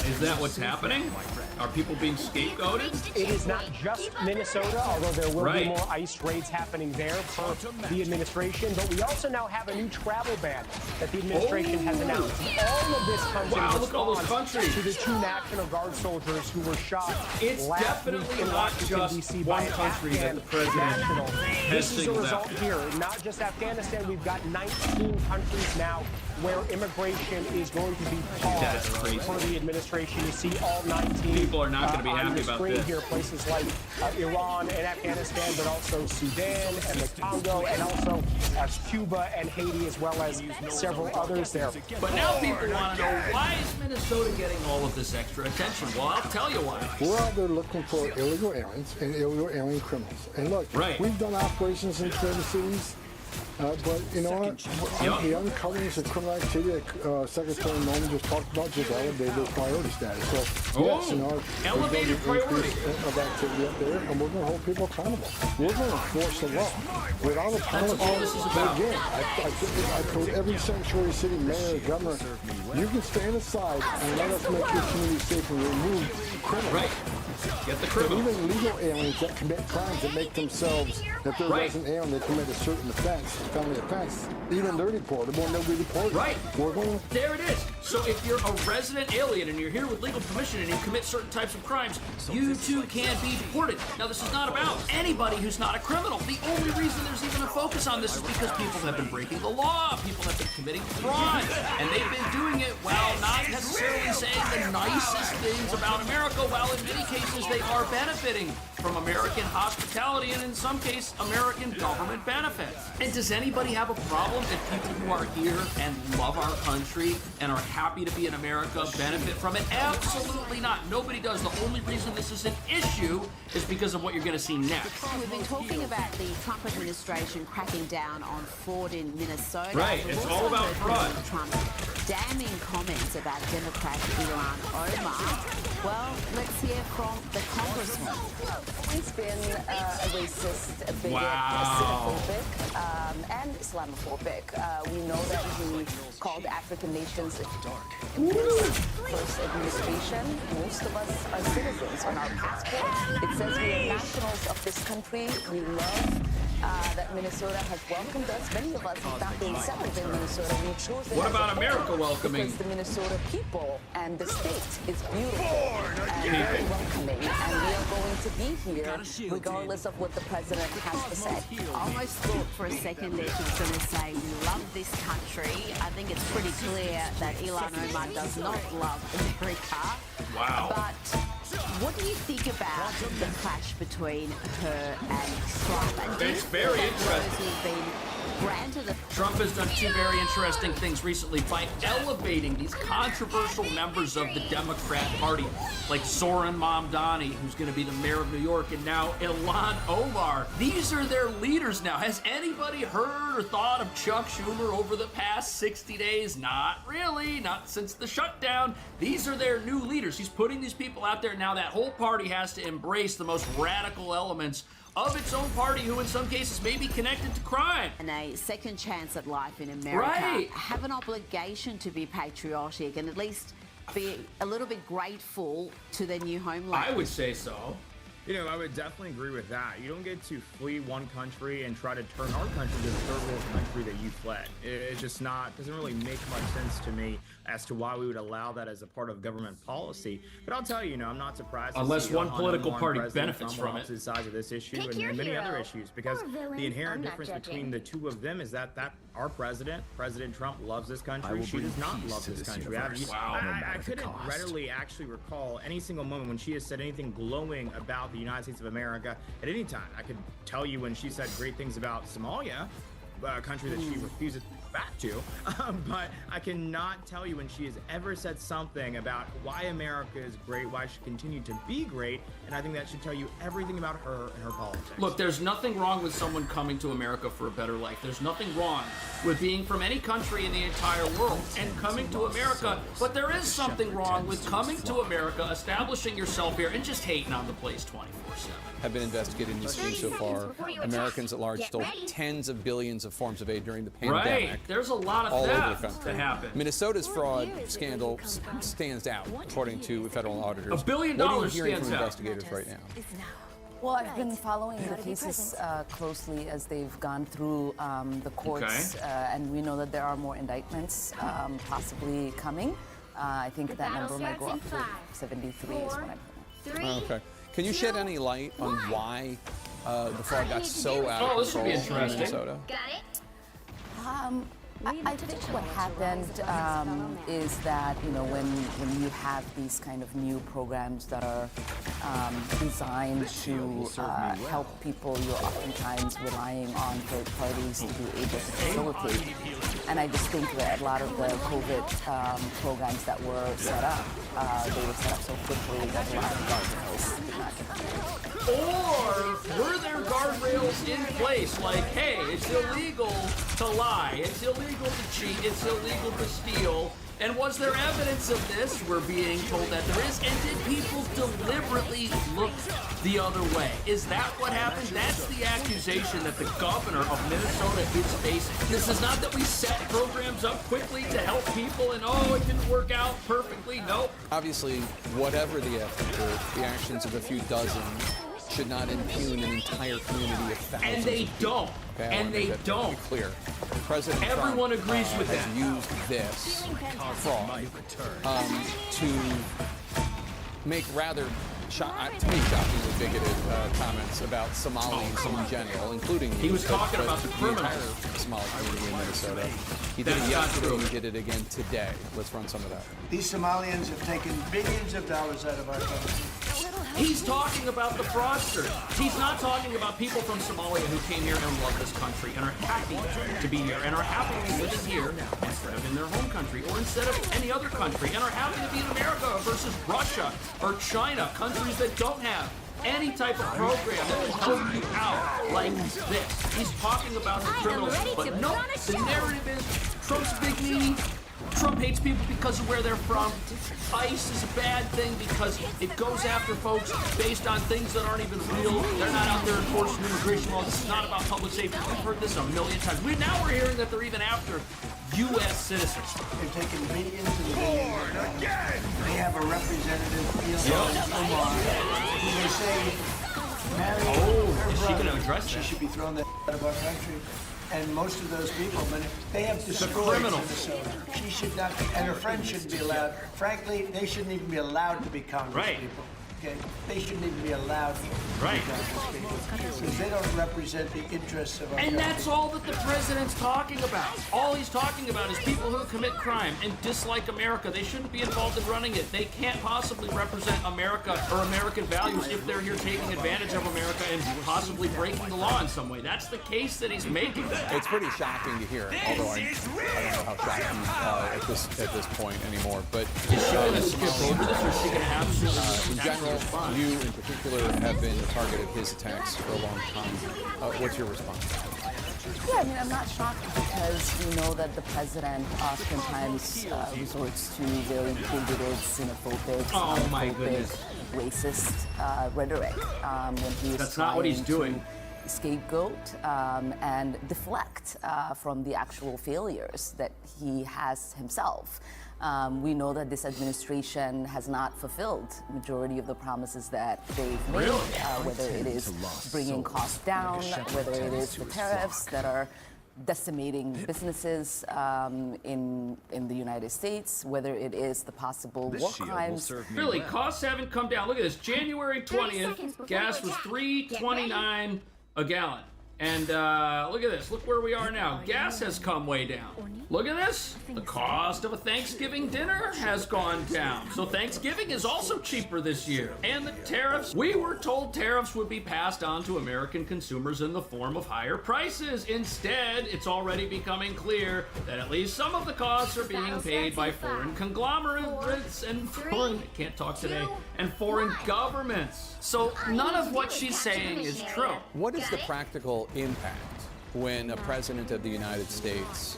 Is that what's happening? Are people being scapegoated? It is not just Minnesota, although there will Right. be more ICE raids happening there per the administration. But we also now have a new travel ban that the administration has announced. All of this comes Wow, in look at all those response countries. to the 2 National Guard soldiers who were shot It's last definitely week in not Washington, just D.C. one by country that Afghan the president nationals. has This is the singled result out. here. Not just Afghanistan, we've got 19 countries now where immigration is going to be paused That's crazy. for the administration. You see all 19 People are not going to be on happy the about screen this. here, places like Iran and Afghanistan, but also Sudan and the Congo, and also Cuba and Haiti, as well as several others there. But now people want to know, why is Minnesota getting all of this extra attention? Well, I'll tell you why. We're out there looking for illegal aliens and illegal alien criminals. And look, we've done operations in Twin Cities, but you know what? The uncovering of criminal activity that Secretary Norman just talked about just elevated their priority status. So, yes, you know, elevated priority of activity up there, and we're going to hold people accountable. We're going to enforce the law without apology. That's all this is about. Again, I told every sanctuary city mayor and governor, you can stand aside and let us make your community safe and remove criminals. Right. Get the criminals. Even legal aliens that commit crimes that make themselves, if they're Right. resident alien, they commit a certain offense, felony offense. Even they're deportable and they'll be deported. Right. We're going to... There it is. So if you're a resident alien and you're here with legal permission and you commit certain types of crimes, you too can be deported. Now, this is not about anybody who's not a criminal. The only reason there's even a focus on this is because people have been breaking the law. People have been committing fraud. And they've been doing it while not necessarily saying the nicest things about America, while in many cases they are benefiting from American hospitality and in some cases American government benefits. And does anybody have a problem if people who are here and love our country and are happy to be in America benefit from it? Absolutely not. Nobody does. The only reason this is an issue is because of what you're going to see next. We've been talking about the Trump administration cracking down on fraud in Minnesota. Right, We've it's also all about heard fraud. President Trump's damning comments about Democrat Ilhan Omar. Well, let's hear from the congressman. He's been a racist, a bigot, Wow. xenophobic, and Islamophobic. We know that he called African nations in his first administration. Most of us are citizens on our passport. It says we are nationals of this country. We love that Minnesota has welcomed us. Many of us have not been settled in Minnesota. We chose it. What as about a America home welcoming? Because the Minnesota people and the state is beautiful and very welcoming, and we are going to be here regardless of what the president has to say. I almost thought for a second that she was going to say, we love this country. I think it's pretty clear that Ilhan Omar does not love America. Wow. But what do you think about the clash between her and Trump? And do you It's feel very that interesting. those who've been granted a Trump has done two very interesting things recently by elevating these controversial members of the Democrat Party, like Zoran Mamdani, who's going to be the mayor of New York, and now Ilhan Omar. These are their leaders now. Has anybody heard or thought of Chuck Schumer over the past 60 days? Not really, not since the shutdown. These are their new leaders. He's putting these people out there. Now that whole party has to embrace the most radical elements of its own party, who in some cases may be connected to crime. and a second chance at life in America Right. have an obligation to be patriotic and at least be a little bit grateful to their new homeland. I would say so. You know, I would definitely agree with that. You don't get to flee one country and try to turn our country to the third world country that you fled. It's just not, doesn't really make much sense to me as to why we would allow that as a part of government policy. But I'll tell you, I'm not surprised to Unless see one Ilhan political Omar party and President benefits Trump on from it. opposite sides of this issue Pick and your many other hero. issues, because Or villain. the inherent I'm not difference judging. between the two of them is that our president, President Trump, loves this I country. will She bring does not peace love to this this country. universe, Wow. no I matter the couldn't cost. readily actually recall any single moment when she has said anything glowing about the United States of America at any time. I could tell you when she said great things about Somalia, a country that she refuses back to. But I cannot tell you when she has ever said something about why America is great, why she should continue to be great, and I think that should tell you everything about her and her politics. Look, there's nothing wrong with someone coming to America for a better life. There's nothing wrong with being from any country in the entire world and coming to America, but there is something wrong with coming to America, establishing yourself here, and just hating on the place 24/7. Have been investigating these schemes so far. Americans at large stole tens of billions of forms of aid during the pandemic. Right. There's a lot of all over the theft country. that happened. Minnesota's fraud scandal stands out, according to federal auditors. $1 billion What are you hearing stands from out. investigators right now? Well, I've been following the cases closely as they've gone through the courts, and we know that there are more indictments possibly coming. I think that number might go up to 73 is what I'm hearing. Okay. Can you shed any light on why the fraud got so out of this would be control in interesting. Minnesota? I think what happened is that, you know, when you have these kind of new programs that are designed to help people, you're oftentimes relying on third parties to be able to facilitate. And I just think that a lot of the COVID programs that were set up, they were set up so quickly that a lot of guardrails did not get done. Or were there guardrails in place like, hey, it's illegal to lie, it's illegal to cheat, it's illegal to steal, and was there evidence of this? We're being told that there is, and did people deliberately look the other way? Is that what happened? That's the accusation that the governor of Minnesota is facing. This is not that we set programs up quickly to help people and, oh, it didn't work out perfectly. Nope. Obviously, whatever the effort, the actions of a few dozen should not impugn an entire community of thousands. And they don't. Okay, And they don't. Clear. President Everyone Trump, agrees with has that. used this fraud to make rather to me shockingly bigoted comments about Somalis in general, including He was talking about the criminals. entire Somali community in Minnesota. He did That's it not yesterday. true. He did it again today. Let's run some of that. These Somalians have taken billions of dollars out of our country. He's talking about the fraudsters. He's not talking about people from Somalia who came here and love this country and are happy to be here and are happy to be living here instead of in their home country or instead of any other country and are happy to be in America versus Russia or China, countries that don't have any type of program that will help you out like this. He's talking about the criminals, but no, the narrative is Trump's big meanie. Trump hates people because of where they're from. ICE is a bad thing because it goes after folks based on things that aren't even real. They're not out there enforcing immigration laws. This is not about public safety. We've heard this a million times. Now we're hearing that they're even after U.S. citizens. They're taking billions and billions of dollars. They have a representative, Omar, who they say married her is she brother. gonna address She that? should be thrown out of our country. And most of those people, they have destroyed criminals. Minnesota. She should not be, and her friends shouldn't be allowed. Frankly, they shouldn't even be allowed to be congresspeople. Right. Okay? They shouldn't even be allowed to Right. be congresspeople. Because they don't represent the interests of our And country. that's all that the president's talking about. All he's talking about is people who commit crime and dislike America. They shouldn't be involved in running it. They can't possibly represent America or American values if they're here taking advantage of America and possibly breaking the law in some way. That's the case that he's making. It's pretty shocking to hear, although I don't know how shocking at this point anymore. But Is she going to skip over this, or is she going to absolutely in general, you in particular have been the target of his attacks for a long time. What's your response? Yeah, I mean, I'm not shocked because we know that the president oftentimes resorts to very bigoted, xenophobic, Oh, my xenophobic, goodness. racist rhetoric when he is That's not what he's trying doing. to scapegoat and deflect from the actual failures that he has himself. We know that this administration has not fulfilled majority of the promises that they've made, whether it is bringing costs down, whether it is the tariffs that are decimating businesses in the United States, whether it is the possible war crimes. Really, costs haven't come down. Look at this. January 20th, gas was $3.29 a gallon. And look at this. Look where we are now. Gas has come way down. Look at this. The cost of a Thanksgiving dinner has gone down. So Thanksgiving is also cheaper this year. And the tariffs, we were told tariffs would be passed on to American consumers in the form of higher prices. Instead, it's already becoming clear that at least some of the costs are being paid by foreign conglomerates and foreign, can't talk today, and foreign governments. So none of what she's saying is true. What is the practical impact when a president of the United States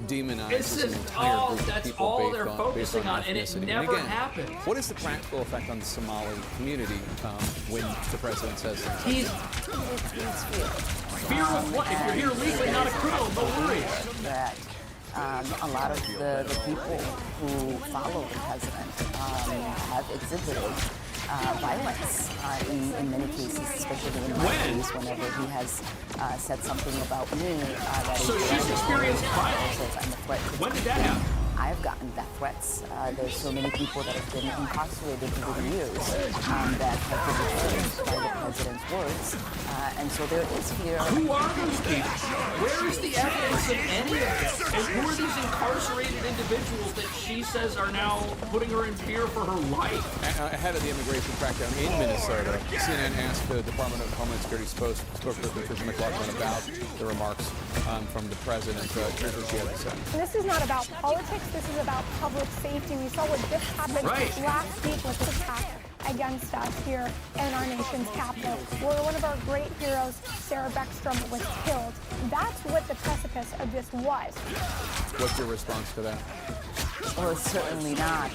demonizes an entire group of people based on and it ethnicity? never And again, happens. what is the practical effect on the Somali community when the president says things like He's fear of what? If you're here legally, not a criminal, no worries. That a lot of the people who follow the president have exhibited violence in many cases, especially in my case, whenever he has said something about me. That So is she's experienced violence. And the threat When did that happen? I've gotten death threats. There's so many people that have been incarcerated over the years that have been influenced by the president's words. And so there is fear. Who are those people? Where is the evidence of any of this? And who are these incarcerated individuals that she says are now putting her in fear for her life? Ahead of the immigration crackdown in Minnesota, CNN asked the Department of Homeland Security spokesperson Tricia McLaughlin about the remarks from the president. Here's what she had to say. This is not about politics. This is about public safety. We saw what just happened last week with this attack against us here in our nation's capital, where one of our great heroes, Sarah Beckstrom, was killed. That's what the precipice of this was. What's your response to that? Well, it's certainly not.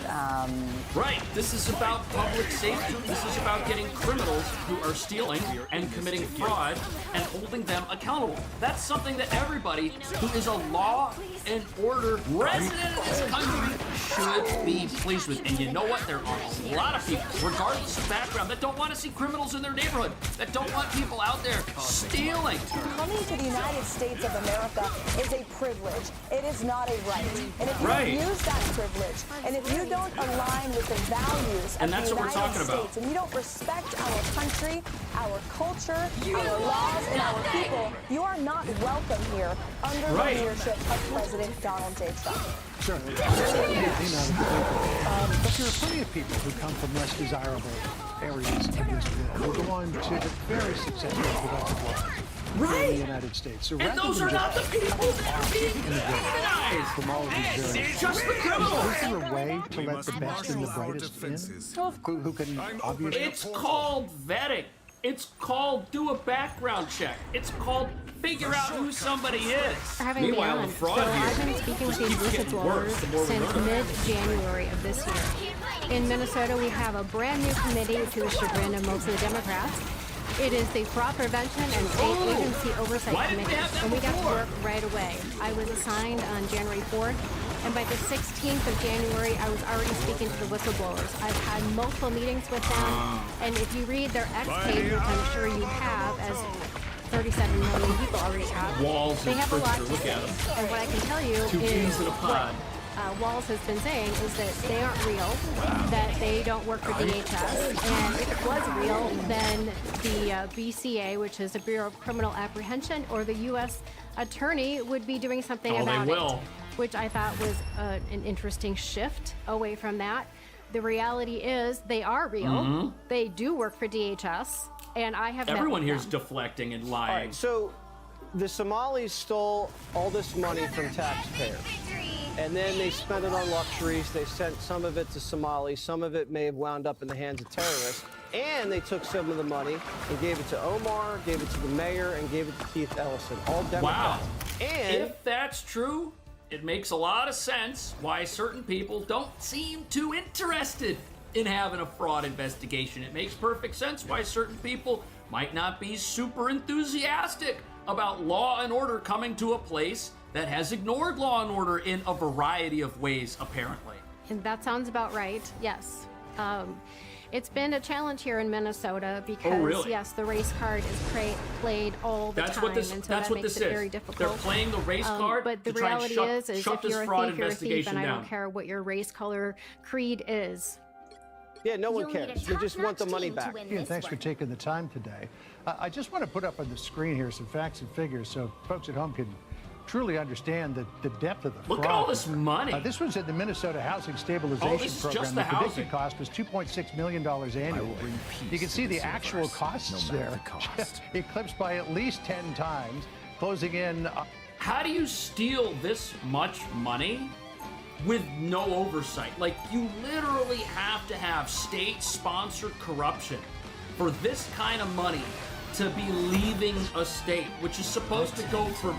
Right. This is about public safety. This is about getting criminals who are stealing and committing fraud and holding them accountable. That's something that everybody who is a law and order resident of this country should be pleased with. And you know what? There are a lot of people, regardless of background, that don't want to see criminals in their neighborhood, that don't want people out there stealing. Coming to the United States of America is a privilege. It is not a right. And if you don't use that privilege, and if you don't align with the values of the United States, and you don't respect our country, our culture, our laws, and our people, you are not welcome here under the leadership of President Donald J. Trump. Sure. But there are plenty of people who come from less desirable areas of this world who go on to very successful productive lives. In the United States. So and those are not the people that are being demonized. From all of these various just the criminals. Is there a way to let the best and the brightest in? Who can obviously... It's called vetting. It's called do a background check. It's called figure out who somebody is. Meanwhile, the fraud here I've been speaking with these whistleblowers since mid-January of this year. In Minnesota, we have a brand new committee to the chagrin of most of the Democrats. It is the Fraud Prevention and State Agency Oversight Committee, and we got to work right away. I was assigned on January 4th, and by the 16th of January, I was already speaking to the whistleblowers. I've had multiple meetings with them, and if you read their X page, which I'm sure you have, as 37 million people already have, they have a lot to say. And what I can tell you is what Walz has been saying is that they aren't real, that they don't work for DHS, and if it was real, then the BCA, which is the Bureau of Criminal Apprehension, or the U.S. Attorney would be doing something about it, which I thought was an interesting shift away from that. The reality is they are real. They do work for DHS, and I have everyone met with here's them. deflecting and lying. All right, so the Somalis stole all this money from taxpayers. And then they spent it on luxuries. They sent some of it to Somalis. Some of it may have wound up in the hands of terrorists. And they took some of the money and gave it to Omar, gave it to the mayor, and gave it to Keith Ellison. All Democrats. Wow. And if that's true, it makes a lot of sense why certain people don't seem too interested in having a fraud investigation. It makes perfect sense why certain people might not be super enthusiastic about law and order coming to a place that has ignored law and order in a variety of ways, apparently. And that sounds about right, yes. It's been a challenge here in Minnesota because, yes, the race card is played all the time, and so that makes it very difficult. They're playing the race card but the to try and reality is shut if this you're a fraud thief, you're a thief, investigation and I down. don't care what your race, color, creed is. Yeah, no one cares. We just want the money back. Ian, thanks for taking the time today. I just want to put up on the screen here some facts and figures so folks at home can truly understand the depth of the fraud. Look at all this money. This was in the Minnesota Housing Stabilization this is Program. just The the predicted housing. cost was $2.6 million annually. You can see the actual costs there, eclipsed by at least 10 times, closing in. How do you steal this much money with no oversight? Like, you literally have to have state-sponsored corruption for this kind of money to be leaving a state, which is supposed to go for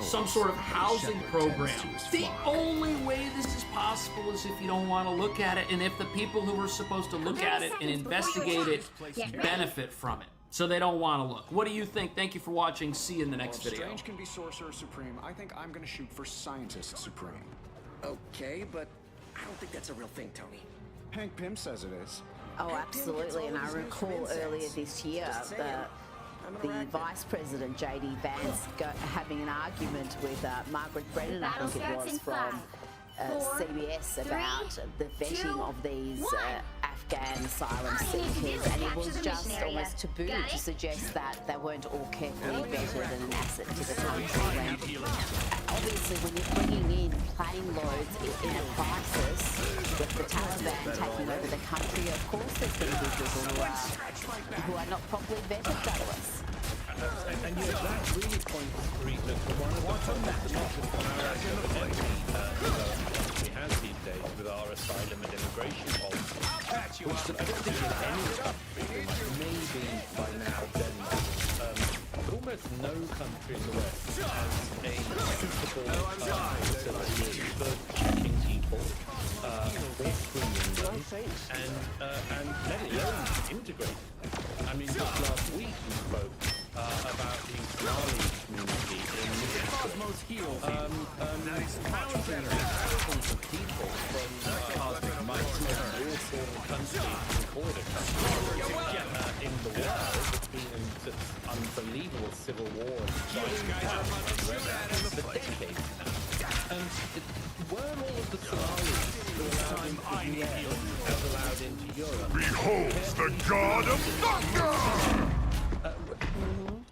some sort of housing program. The only way this is possible is if you don't want to look at it, and if the people who are supposed to look at it and investigate it benefit from it. So they don't want to look. What do you think? Thank you for watching. See you in the next video. Strange can be Sorcerer Supreme. I think I'm gonna shoot for Scientist Supreme. Okay, but I don't think that's a real thing, Tony. Hank Pym says it is. Oh, absolutely. And I recall earlier this year the Vice President, J.D. Vance, having an argument with Margaret Brennan, I think it was, from CBS about the vetting of these Afghan asylum seekers, and it was just almost taboo to suggest that they weren't all carefully vetted and an asset to the country. And obviously, when you're bringing in plane loads in a crisis with the Taliban taking over the country, of course there's going to be people who are not properly vetted, Douglas. And you know, that really points to one of the we have these days with our asylum and immigration policy, which I don't think in any country, maybe by now Denmark, but almost no country in the West has a suitable facility for checking people, for screening them, and let alone integrating them. I mean, just last week we spoke about the Somali community in thousands of people from border countries in the world. It's been this unbelievable civil war for decades now. Were all of the Somalis who allowed into the US as allowed into Europe? Behold the god of thunder!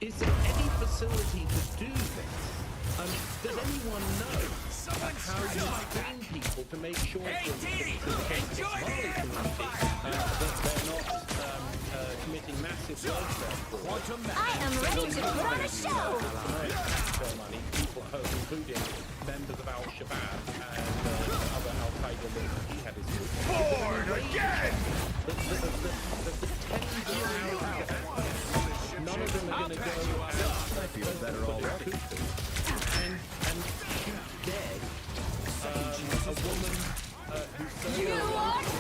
Is there any facility to do this? Does anyone know how you screen people to make sure, for instance, in the case of the Somali community, that they're not committing massive welfare fraud? I am ready to put on a show! Money, people, including members of Al-Shabaab and other Al-Qaeda jihadist groups. Born again! None of them are going to go out. I feel better already. And shoot dead a woman who served in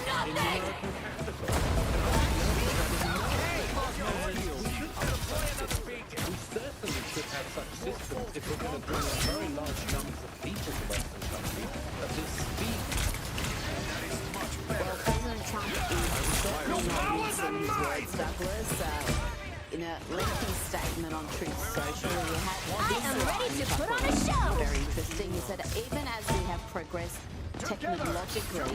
the American capital. We certainly should have such systems if we're going to bring in very large numbers of people to Western countries at this speed. Well, President Trump is certainly not using his words, Douglas. In a lengthy statement on Truth Social, he had this line, which I thought was very interesting. He said, even as we have progressed technologically,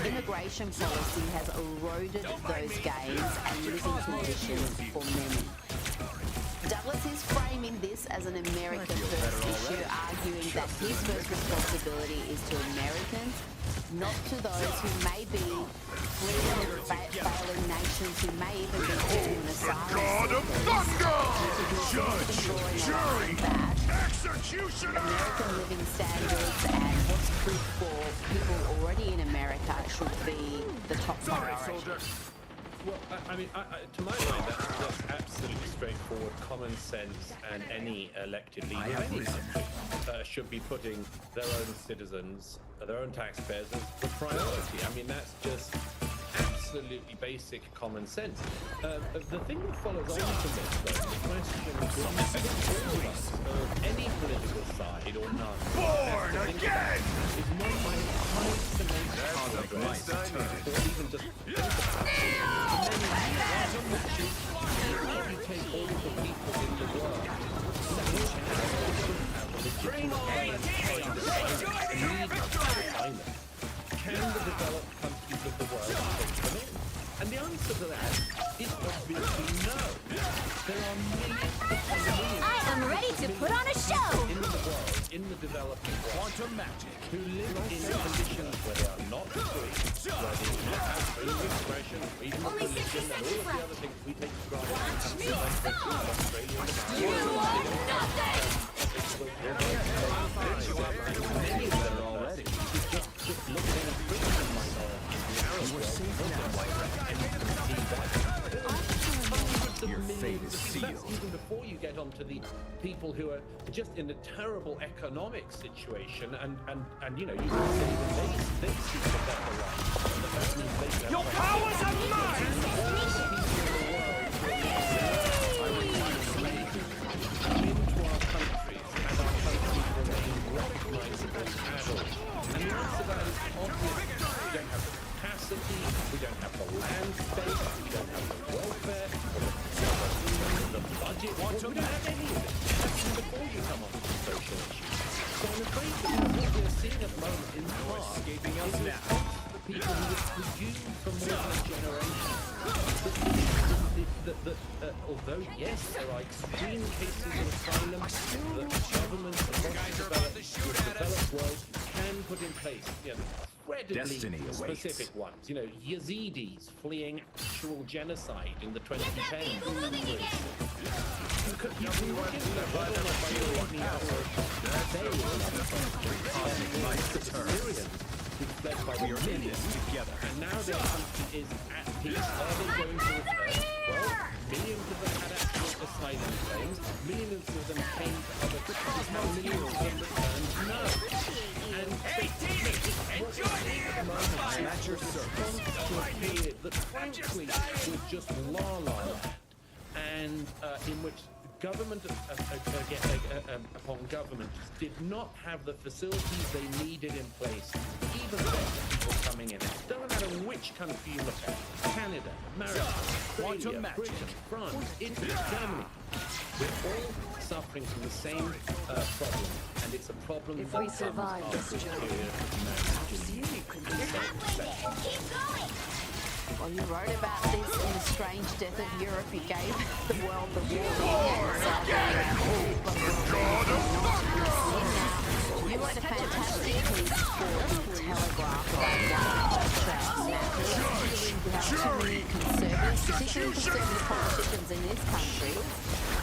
immigration policy has eroded those gains and living conditions for many. Douglas is framing this as an America First issue, arguing that his first responsibility is to Americans, not to those who may be fleeing failing nations, who may even be given asylum. God of thunder! Judge, jury, executioner! American living standards and what's good for people already in America should be the top priority. Well, I mean, to my mind, that's absolutely straightforward common sense, and any elected leader of any country should be putting their own citizens, their own taxpayers as the priority. I mean, that's just absolutely basic common sense. The thing that follows on from this, though, the question is, I think all of us, of any political side or none, born again, is not my isolate progress, or even just think about it. If you take all of the people in the world, can the developed countries of the world take them in? There are millions upon millions. I am ready to put on a show. In the world, in the developing world, who live in conditions where they are not free, where they do not have freedom of expression, freedom of religion, and all of the other things we take for granted. Watch me stop! Australia, You are nothing! many of them already. Just look at the Christian minority, the Arab world, and you can see that. Your fate is sealed. Even before you get onto the people who are just in a terrible economic situation, and you know, you can say that they seek a better life. And that means they don't. Your powers are mine! Into our countries, and our countries remain recognizable as adults. And the answer to that is obvious. We don't have the capacity, we don't have the land space, we don't have the welfare, the budget, we don't have any of it. That's before you come on to the social issues. So I'm afraid that what we're seeing at the moment in part escaping us now. The people who have presumed for more than a generation that although yes, there are extreme cases of asylum that governments across the developed world can put in place, you know, incredibly specific ones. You know, Yazidis fleeing actual genocide in the 2010s. You can look into that whether or not by your Syrians who fled by the millions together, and now their country is at peace. Are they going to return? Well, millions of them had actual asylum claims. Millions of them came to other countries. Now millions of them returned. No. And at your service. To a period that frankly was just la-la and in which government upon government just did not have the facilities they needed in place, even then people coming in. It doesn't matter which country you look at, Canada, America, Australia, Britain, France, Italy, Germany, we're all suffering from the same problem, and it's a problem that comes after a period of Well, you wrote about this in The Strange Death of Europe. You gave the world the warning. You wrote a fantastic piece for The Telegraph about we have too many conservatives, particularly conservative politicians in this country,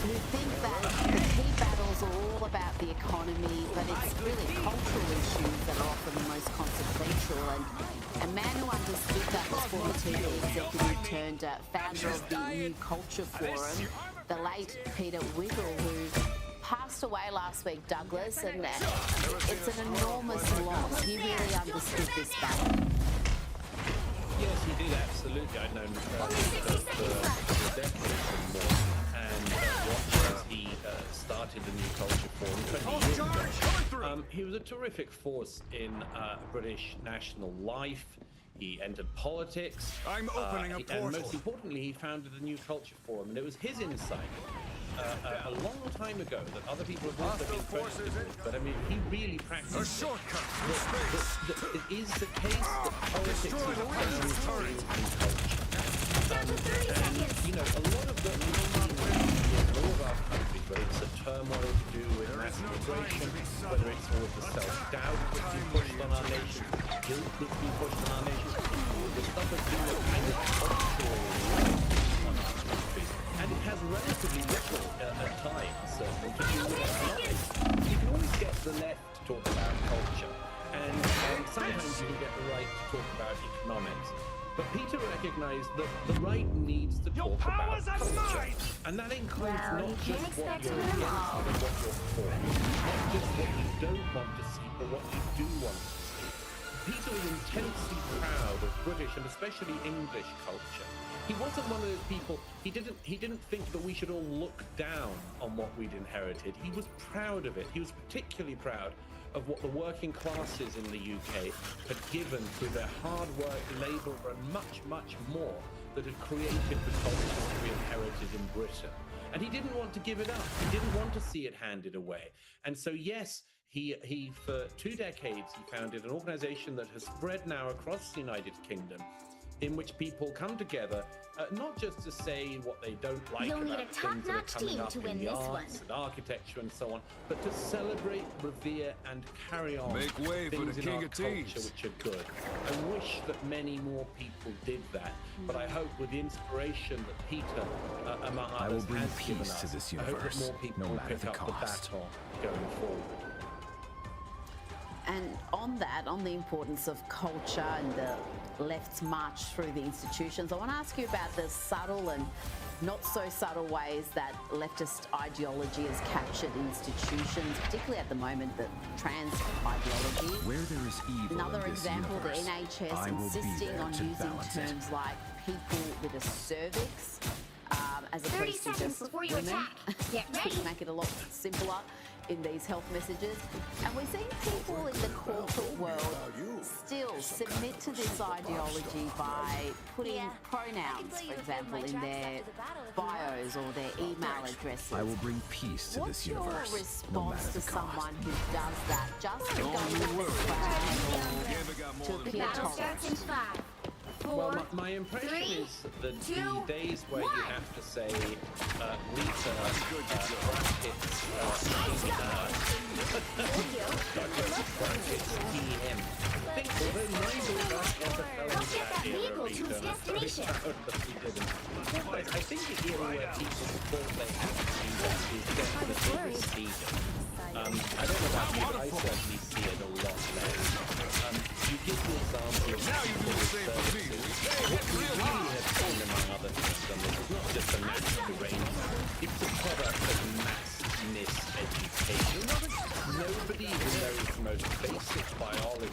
who think that the key battles are all about the economy, but it's really cultural issues that are often the most consequential. And a man who understood that was former TV executive turned founder of the New Culture Forum, the late Peter Wiggle, who passed away last week, Douglas, and it's an enormous loss. He really understood this battle. Yes, he did, absolutely. I've known for decades and more, and watched as he started the New Culture Forum 20 years ago. He was a terrific force in British national life. He entered politics. I'm opening a portal. And most importantly, he founded the New Culture Forum, and it was his insight a long time ago that other people have also been credited with, but I mean, he really practiced a shortcut it is the case that politics is a primary tool in culture. And, you know, a lot of the in all of our countries, whether it's a turmoil to do with mass immigration, whether it's all of the self-doubt that's been pushed on our nation, guilt that's been pushed on our nation, all the stuff has been a kind of cultural on our countries. And it has relatively little at times to do with economics. You can always get the left to talk about culture, and sometimes you can get the right to talk about economics. But Peter recognized that the right needs to talk about culture, and that includes not just what you're against, but what you're for. Not just what you don't want to see, but what you do want to see. Peter was intensely proud of British and especially English culture. He wasn't one of those people, he didn't think that we should all look down on what we'd inherited. He was proud of it. He was particularly proud of what the working classes in the UK had given through their hard work, labour, and much, much more that had created the culture we inherited in Britain. And he didn't want to give it up. He didn't want to see it handed away. And so, yes, he for 2 decades, he founded an organisation that has spread now across the United Kingdom, in which people come together, not just to say what they don't like You'll need about a things that are top-notch coming team up to in win the this arts one. and architecture and so on, but to celebrate, revere, and carry on Make way for things the in king our of culture teams. which are good. I wish that many more people did that, but I hope with the inspiration that Peter, among I will others, bring has given peace us, to this I hope that universe, more people no will matter pick the up cost. the baton going forward. And on that, on the importance of culture and the left's march through the institutions, I want to ask you about the subtle and not so subtle ways that leftist ideology has captured institutions, particularly at the moment, the trans ideology. Where there is evil Another in this example, the universe, NHS I will be insisting there on to using balance it. terms like people with a cervix as 30 opposed to seconds just before you women. attack. Get ready. To make it a lot simpler in these health messages. And we're seeing people in the corporate world still submit to this ideology by putting pronouns, for example, in their bios or their email addresses. I will bring peace to What's this your universe, response no matter to the cost. someone who does that just to go with to appear tolerant? Well, my impression is that the days where you have to say Rita, brackets, brackets, EM. I think although neither of us ever fell into that era, Rita, I'm very proud that we didn't. But I think the era where people thought they had to do that is definitely receding. I don't know about you, but I certainly see it a lot less. You give the example of Now you do the same for me. what we really have seen, among other systems, is not just a mass derangement, it's a product of mass miseducation. Nobody who knows the most basic biology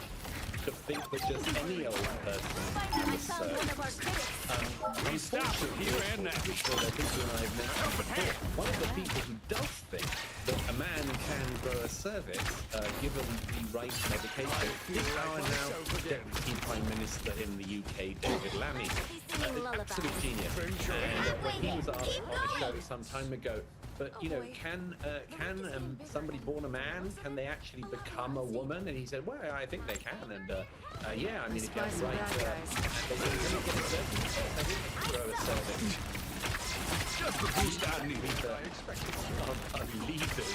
to think that just any old person can assert. Unfortunately, here and now, which I think you and I have mentioned before, one of the people who does think that a man can grow a cervix given the right medication is our now Deputy Prime Minister in the UK, David Lammy. Absolute genius. And when he was asked on a show some time ago, but you know, can somebody born a man, can they actually become a woman? And he said, well, I think they can. And yeah, I mean, if that's right, they can get a cervix. I think they can grow a cervix. Just the boost I need. Leaders.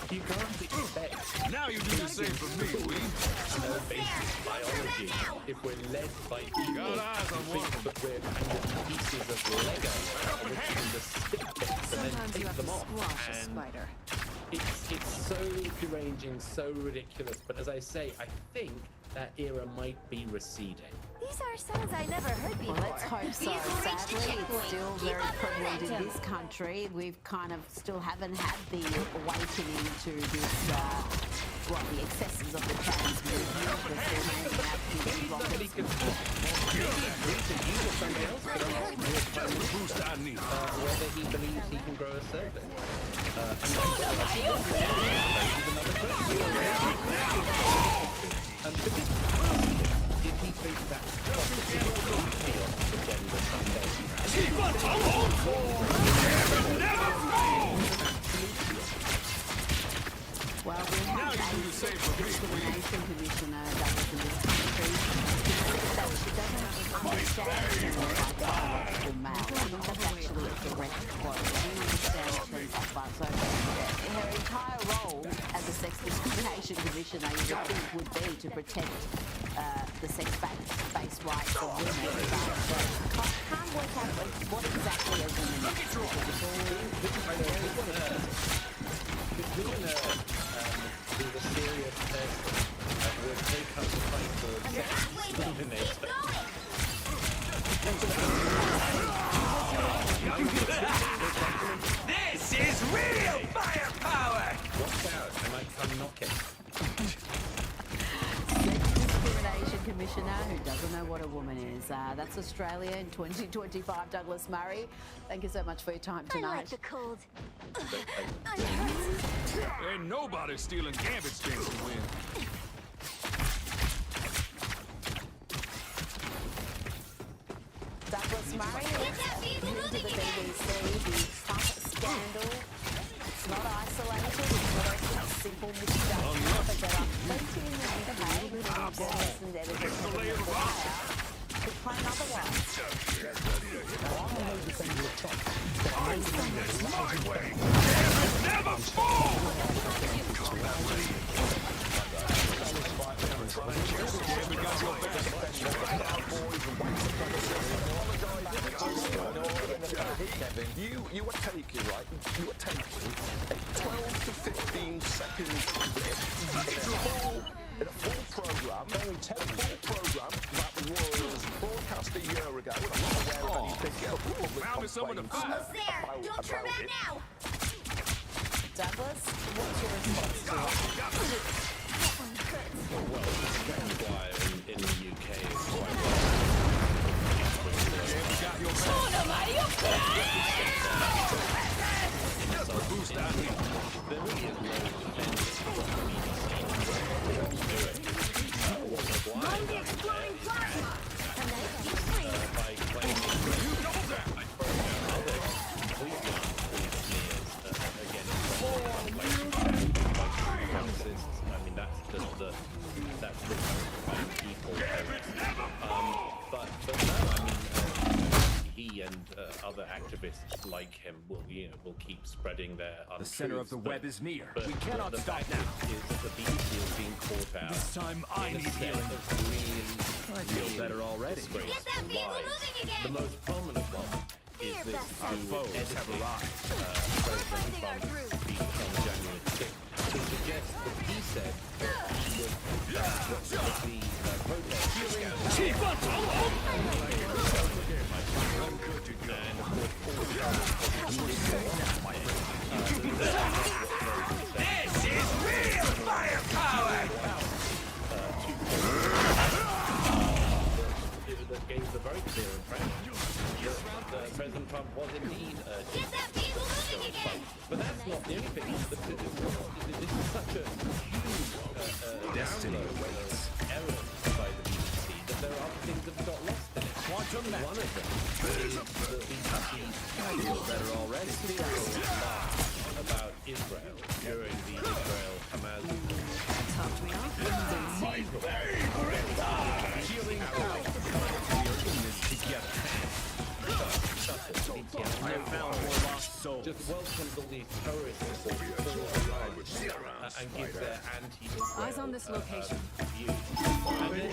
You can't expect. Now you do the same for me, Louise. No basic biology. If we're led by people Got eyes on who think that we're kind of pieces of Lego, and we can just stick bits and then take them off. And it's so deranging, so ridiculous. But as I say, I think that era might be receding. These are sounds I never heard before. Well, let's hope so. Sadly, it's still very prevalent in this country. We've kind of still haven't had the awakening to this, the excesses of the trans movement. We're still hanging out with rockets. Whether he believes he can grow a cervix. And if he thinks that's possible, agenda Well, we have a discrimination commissioner that was in this country. That she doesn't understand things like biological male. I think that's actually a direct quote. She understands things like biological. Her entire role as a sex discrimination commissioner, you would think, would be to protect the sex-based rights of women. But I can't work out what exactly a woman is a serious person that would take up the fight for sex discrimination. This is real firepower! Watch out, I might come knocking. Discrimination Commissioner who doesn't know what a woman is. That's Australia in 2025. Douglas Murray, thank you so much for your time tonight. I like the cold. Ain't nobody stealing Gambit's chance to win. Douglas Murray, new to the BBC, the Trump scandal. It's not isolated, it's not a simple misjudgment, but there are plenty in the UK, including journalists and editors of The Wire, who Try another one. Never fall! Kevin, you were taking, right? You were taking a 12 to 15 second clip in a full program, that was broadcast a year ago. I'm not aware of anything Found me someone to fight. Almost there. Don't turn back now. Douglas, what's your response to that? Well, Squire in the UK is quite there really is no defense from the Mind the exploding plasma. by claiming other completely supremacists. I mean, that's just that's the people. But no, I mean, he and other activists like him will keep spreading their untruths. The center of the web is near. But We cannot stop now. Is that the BBC is being caught out. This time I need healing. I feel better already. Get that vehicle moving again. The most prominent one is this Our foes have arrived. President Trump's speech on January 6th to suggest that he said that the protest This is real firepower! that gave the very clear impression that President Trump was indeed Get that vehicle moving again. but that's not the only thing. This is such a huge download error by the BBC that there are things that got lost in it. One of them is the BBC's better already about Israel during the Israel-Hamas war. Healing power. I have found more lost souls. Just welcomes all these terrorists and gives their anti-Israel Eyes on this location. view. And then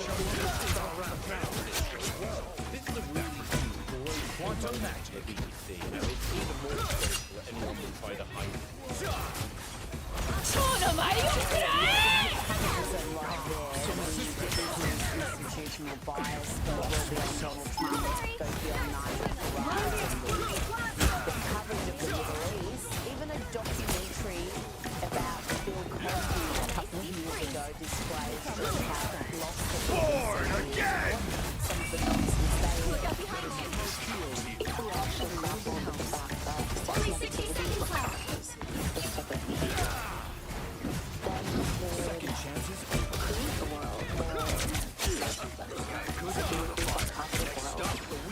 this is a really great quantum match for the BBC. It's even more disgraceful that anyone would try to hide it. Institutional bias, but will be on Donald Trump, goes beyond 9/11. The coverage of the Middle East, even a documentary about Bill Cosby a couple of years ago displays just how lost the some of the nonsense they were. If we actually love all the factors, Only 60 seconds left. Second chances.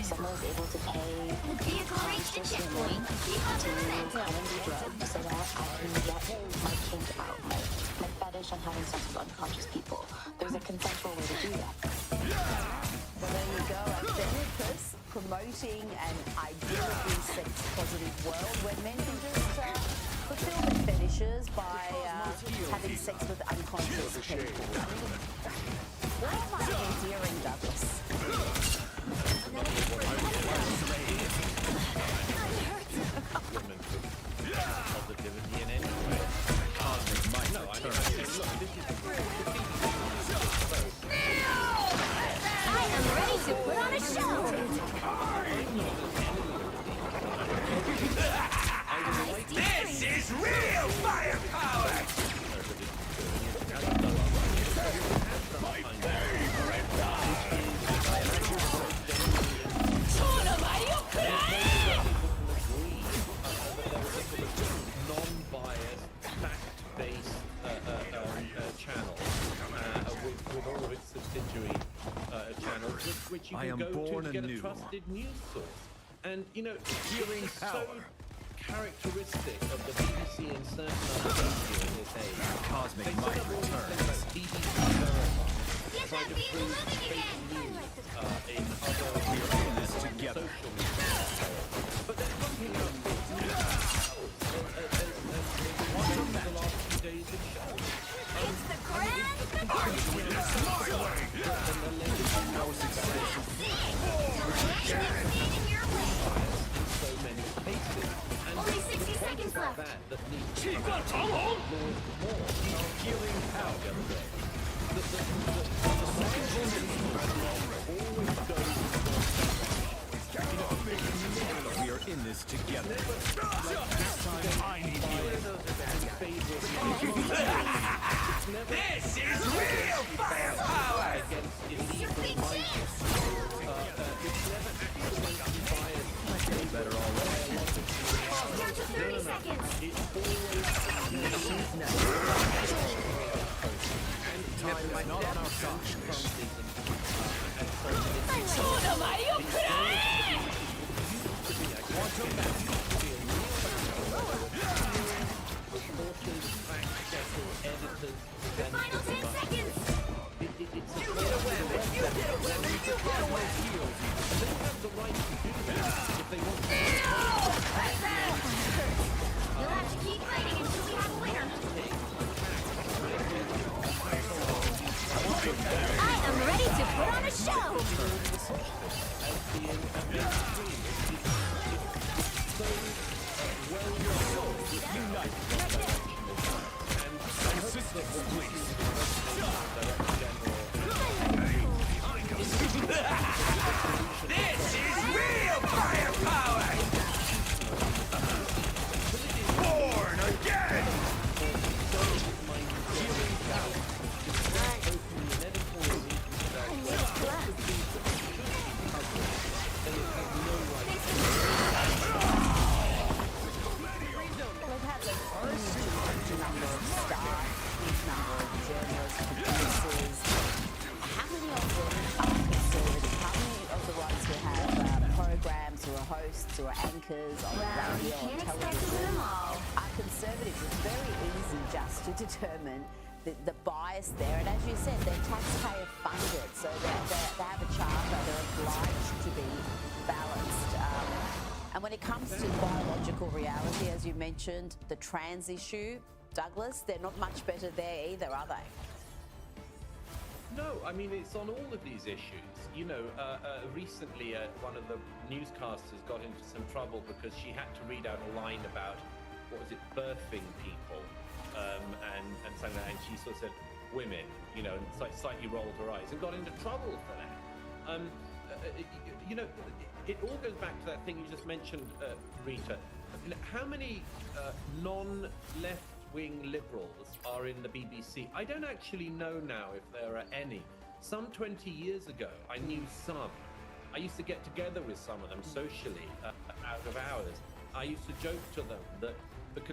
Someone was able to pay Vehicle reached the checkpoint. Keep on to the next. drugs so that I can get my kink out, my fetish on having sex with unconscious people. There's a consensual way to do that. Well, there you go, Benefus promoting an idyllically sex-positive world where men can just fulfill their fetishes by having sex with unconscious people. Why am I endearing Douglas? Positivity in any way. No, I mean, look, this is I am ready to put on a show. This is real firepower! non-biased, fact-based channel with all of its subsidiary channels, which you can go to get a trusted news source. And you know, it's so characteristic of the BBC and certain other media in this age. Cosmic They might set up all these returns. things like BBC Verify. Get try to bring fake news in other social media. But there's something else as the last few days have shown. It's the grand finale! In your way! So many cases. And Only 60 seconds left. That needs more healing power. We are in this together. I need This is real firepower! Better already. Down to 30 seconds! Time is not on our side. The final 10 seconds! You get away with it! You get away with it! You get away with it! They have the right to do that if they want to. You'll have to keep fighting until we have a winner. I am ready to put on a show! This is real firepower! Born again! We've had a huge number of staff, huge number of journalists, producers. How many of them are conservative? How many of the ones who have programs, who are hosts, who are anchors on radio and television are conservative? It's very easy just to determine the bias there. And as you said, they're taxpayer funded, so they have a charter, they're obliged to be balanced. And when it comes to biological reality, as you mentioned, the trans issue, Douglas, they're not much better there either, are they? No, I mean, it's on all of these issues. You know, recently one of the newscasters got into some trouble because she had to read out a line about, what was it, birthing people, and something like that, and she sort of said, women, you know, and slightly rolled her eyes and got into trouble for that. You know, it all goes back to that thing you just mentioned, Rita. How many non-left-wing liberals are in the BBC? I don't actually know now if there are any. Some 20 years ago, I knew some. I used to get together with some of them socially out of hours. I used to joke to them that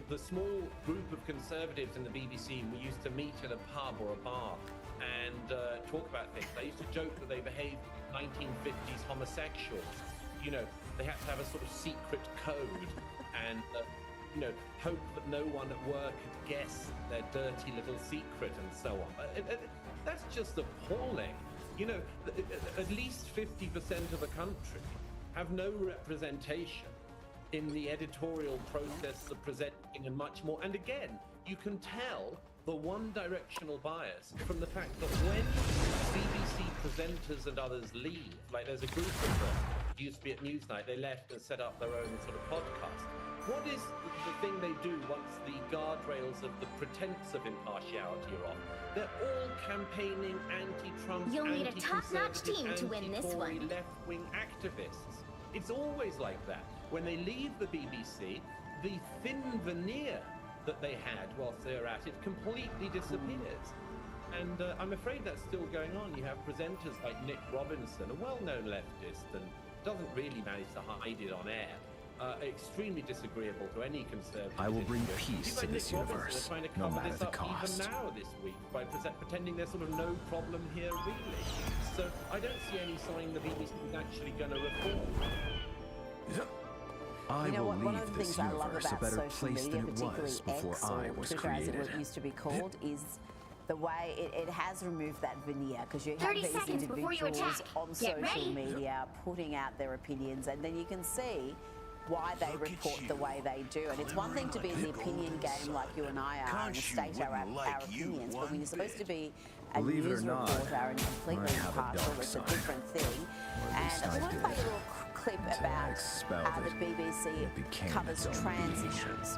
the small group of conservatives in the BBC, we used to meet in a pub or a bar and talk about things. I used to joke that they behaved 1950s homosexuals. You know, they had to have a sort of secret code and, you know, hope that no one at work could guess their dirty little secret and so on. That's just appalling. You know, at least 50% of the country have no representation in the editorial process of presenting and much more. And again, you can tell the one-directional bias from the fact that when BBC presenters and others leave, like there's a group of them who used to be at Newsnight, they left and set up their own sort of podcast. What is the thing they do once the guardrails of the pretense of impartiality are off? They're all campaigning anti-Trump, You'll need a top-notch team to win this anti-Tory, one. left-wing activists. It's always like that. When they leave the BBC, the thin veneer that they had whilst they're at it completely disappears. And I'm afraid that's still going on. You have presenters like Nick Robinson, a well-known leftist, and doesn't really manage to hide it on air. Extremely disagreeable to any conservative. I will bring peace to Nick this Robinson universe, are trying to no cover matter this the up cost. even now this week by pretending there's sort of no problem here really. So I don't see any sign the BBC is actually going to reform. I You know will what? One of leave the this things I love universe a about better social place media, than it particularly was before X I or was Twitter as created. it used to be called, is the way it has removed that veneer, because you have 30 these seconds before you individuals attack. on Get social ready. media putting out their opinions, and then you can see why they report the way they do. And it's one thing to be in the opinion game like you and I are and state our opinions, but when you're supposed to be a Believe it or news not, reporter and completely I have a impartial, dark it's a side. different thing. And I want to play a little clip about how the BBC covers trans issues.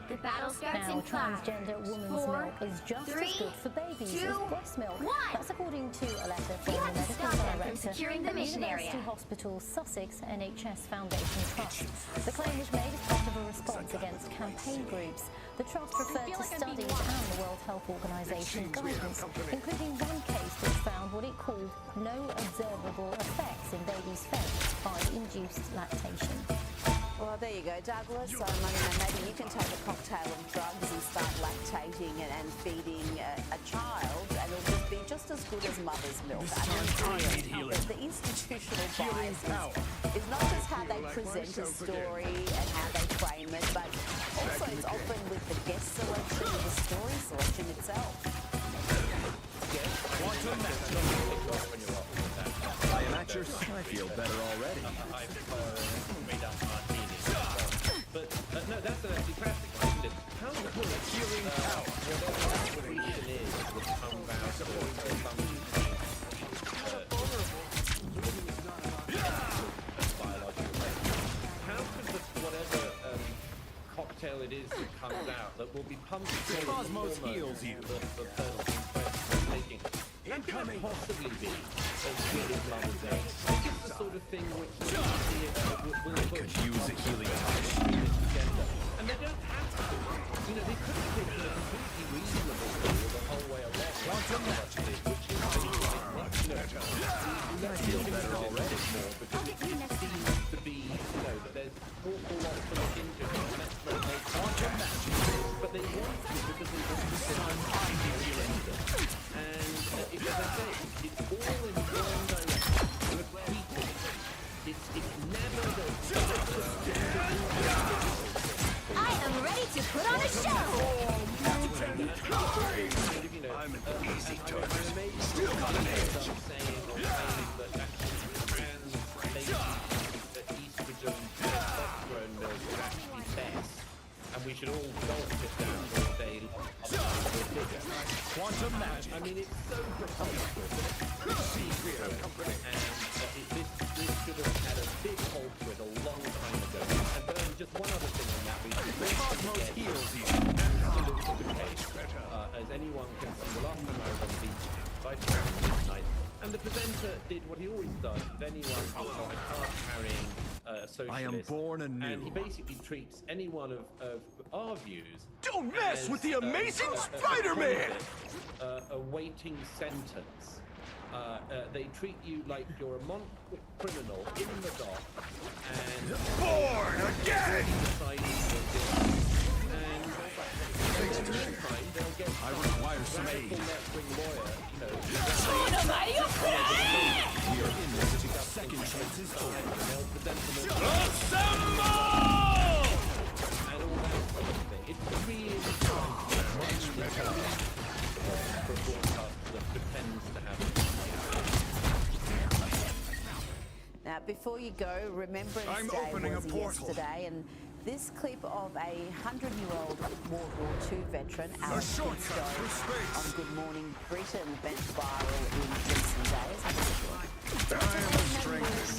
The battle starts Now, in 5, transgender woman's 4, milk is just 3, as good for babies 2, as breast milk. 1. That's according to a letter We from have the to medical stop them from director securing the at mission University area. Hospital Sussex NHS Foundation Trust. The claim was made as part of a response against campaign groups. The trust referred to studies and the World Health Organization guidance, including one case which found what it called no observable effects in babies fed by induced lactation. Well, there you go, Douglas. I mean, maybe you can take a cocktail of drugs and start lactating and feeding a child, and it'll just be just as good as mother's milk. The institutional bias is not just how they present a story and how they frame it, but also it's often with the guest selection and the story selection itself. I am at your side. I feel better already. But no, that's an actually classic, isn't it? How could healing power, whatever the reason is, would come about how could the whatever cocktail it is that comes out that will be pumped through Cosmos heals you. the person taking? That can't possibly be as good as Mother's Milk. This is the sort of thing which will Could use a healing touch. agenda. And they don't have to. You know, they could have taken a completely reasonable view the whole way along. Which is much better. I feel better already. More because it seems to be, you know, that there's an awful lot to look into. But they want to because they want to sit on agenda. And as I say, it's all in one direction with people. It's never the I am ready to put on a show. I'm an easy target. Still got an edge. And we should all golf it down and say, Quantum magic. I mean, it's so preposterous. And this should have had a big hole to it a long time ago. And Bernie, just one other thing on that. The cosmos heals you. Absolutely the case. As anyone can see, the last time I was on the beach, I traveled this night, and the presenter did what he always does with anyone who's on a card-carrying socialist. I am born anew. And he basically treats any one of our views. Don't mess with the amazing Spider-Man! A waiting sentence. They treat you like you're a criminal in the dock, and born again. I require some aid. We are in this to second chances over. Assemble! And all that sort of thing. It's really for a broadcaster that pretends to have Now, before you go, Remembrance Day was yesterday, and this clip of a 100-year-old World War II veteran, Alex Kingston, on Good Morning Britain, went viral in recent days.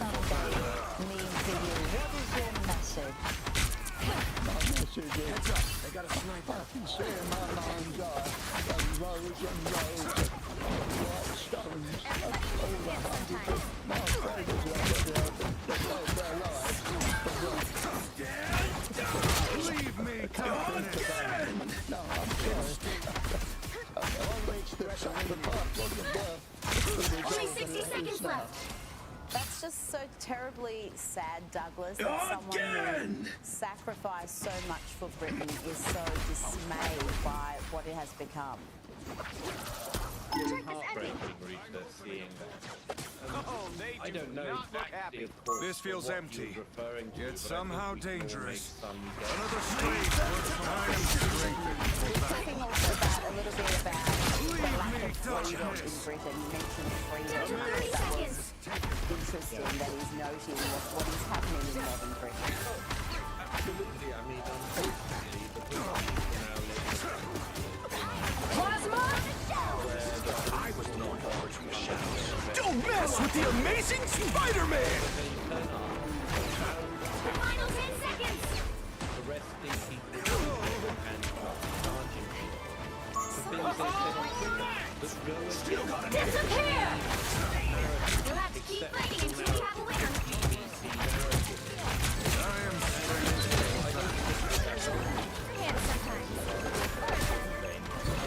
Have a look. Meme video. What is your message? My message is, they got a sniper. I can see in my mind's eye, the rows and rows of white stones, over hundreds of my friends that gave their lives for Leave me, again! No, I'm sorry. I reached the side of the park on the bluff. Only 60 seconds left. That's just so terribly sad, Douglas, that someone who sacrificed so much for Britain is so dismayed by what it has become. It's heartbreaking, Rita, seeing that. I don't know exactly, of course, This feels what empty, you're referring to, yet but somehow I think we can all dangerous. make some Another guess. stage where time strengthens We're talking also about a little bit about freedom in Britain. You mentioned freedom. That was interesting that he's noting what is happening in modern Britain. Absolutely. I mean, unfortunately, the people now Don't mess with the amazing Spider-Man! Final 10 seconds. arresting people and charging people for things they said that go against Disappear! You'll have to keep fighting until we have a winner.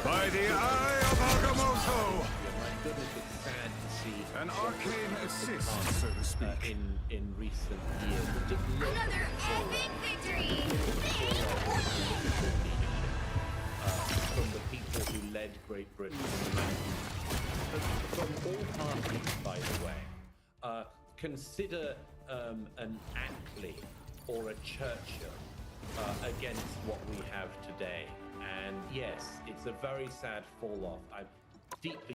By the eye of Agamotto! My goodness, it's sad to see an arcane assist, so to speak, in recent years. Another epic victory! From the people who led Great Britain in the 1990s. From all parties, by the way. Consider an Ackley or a Churchill against what we have today. And yes, it's a very sad fall off. I'm deeply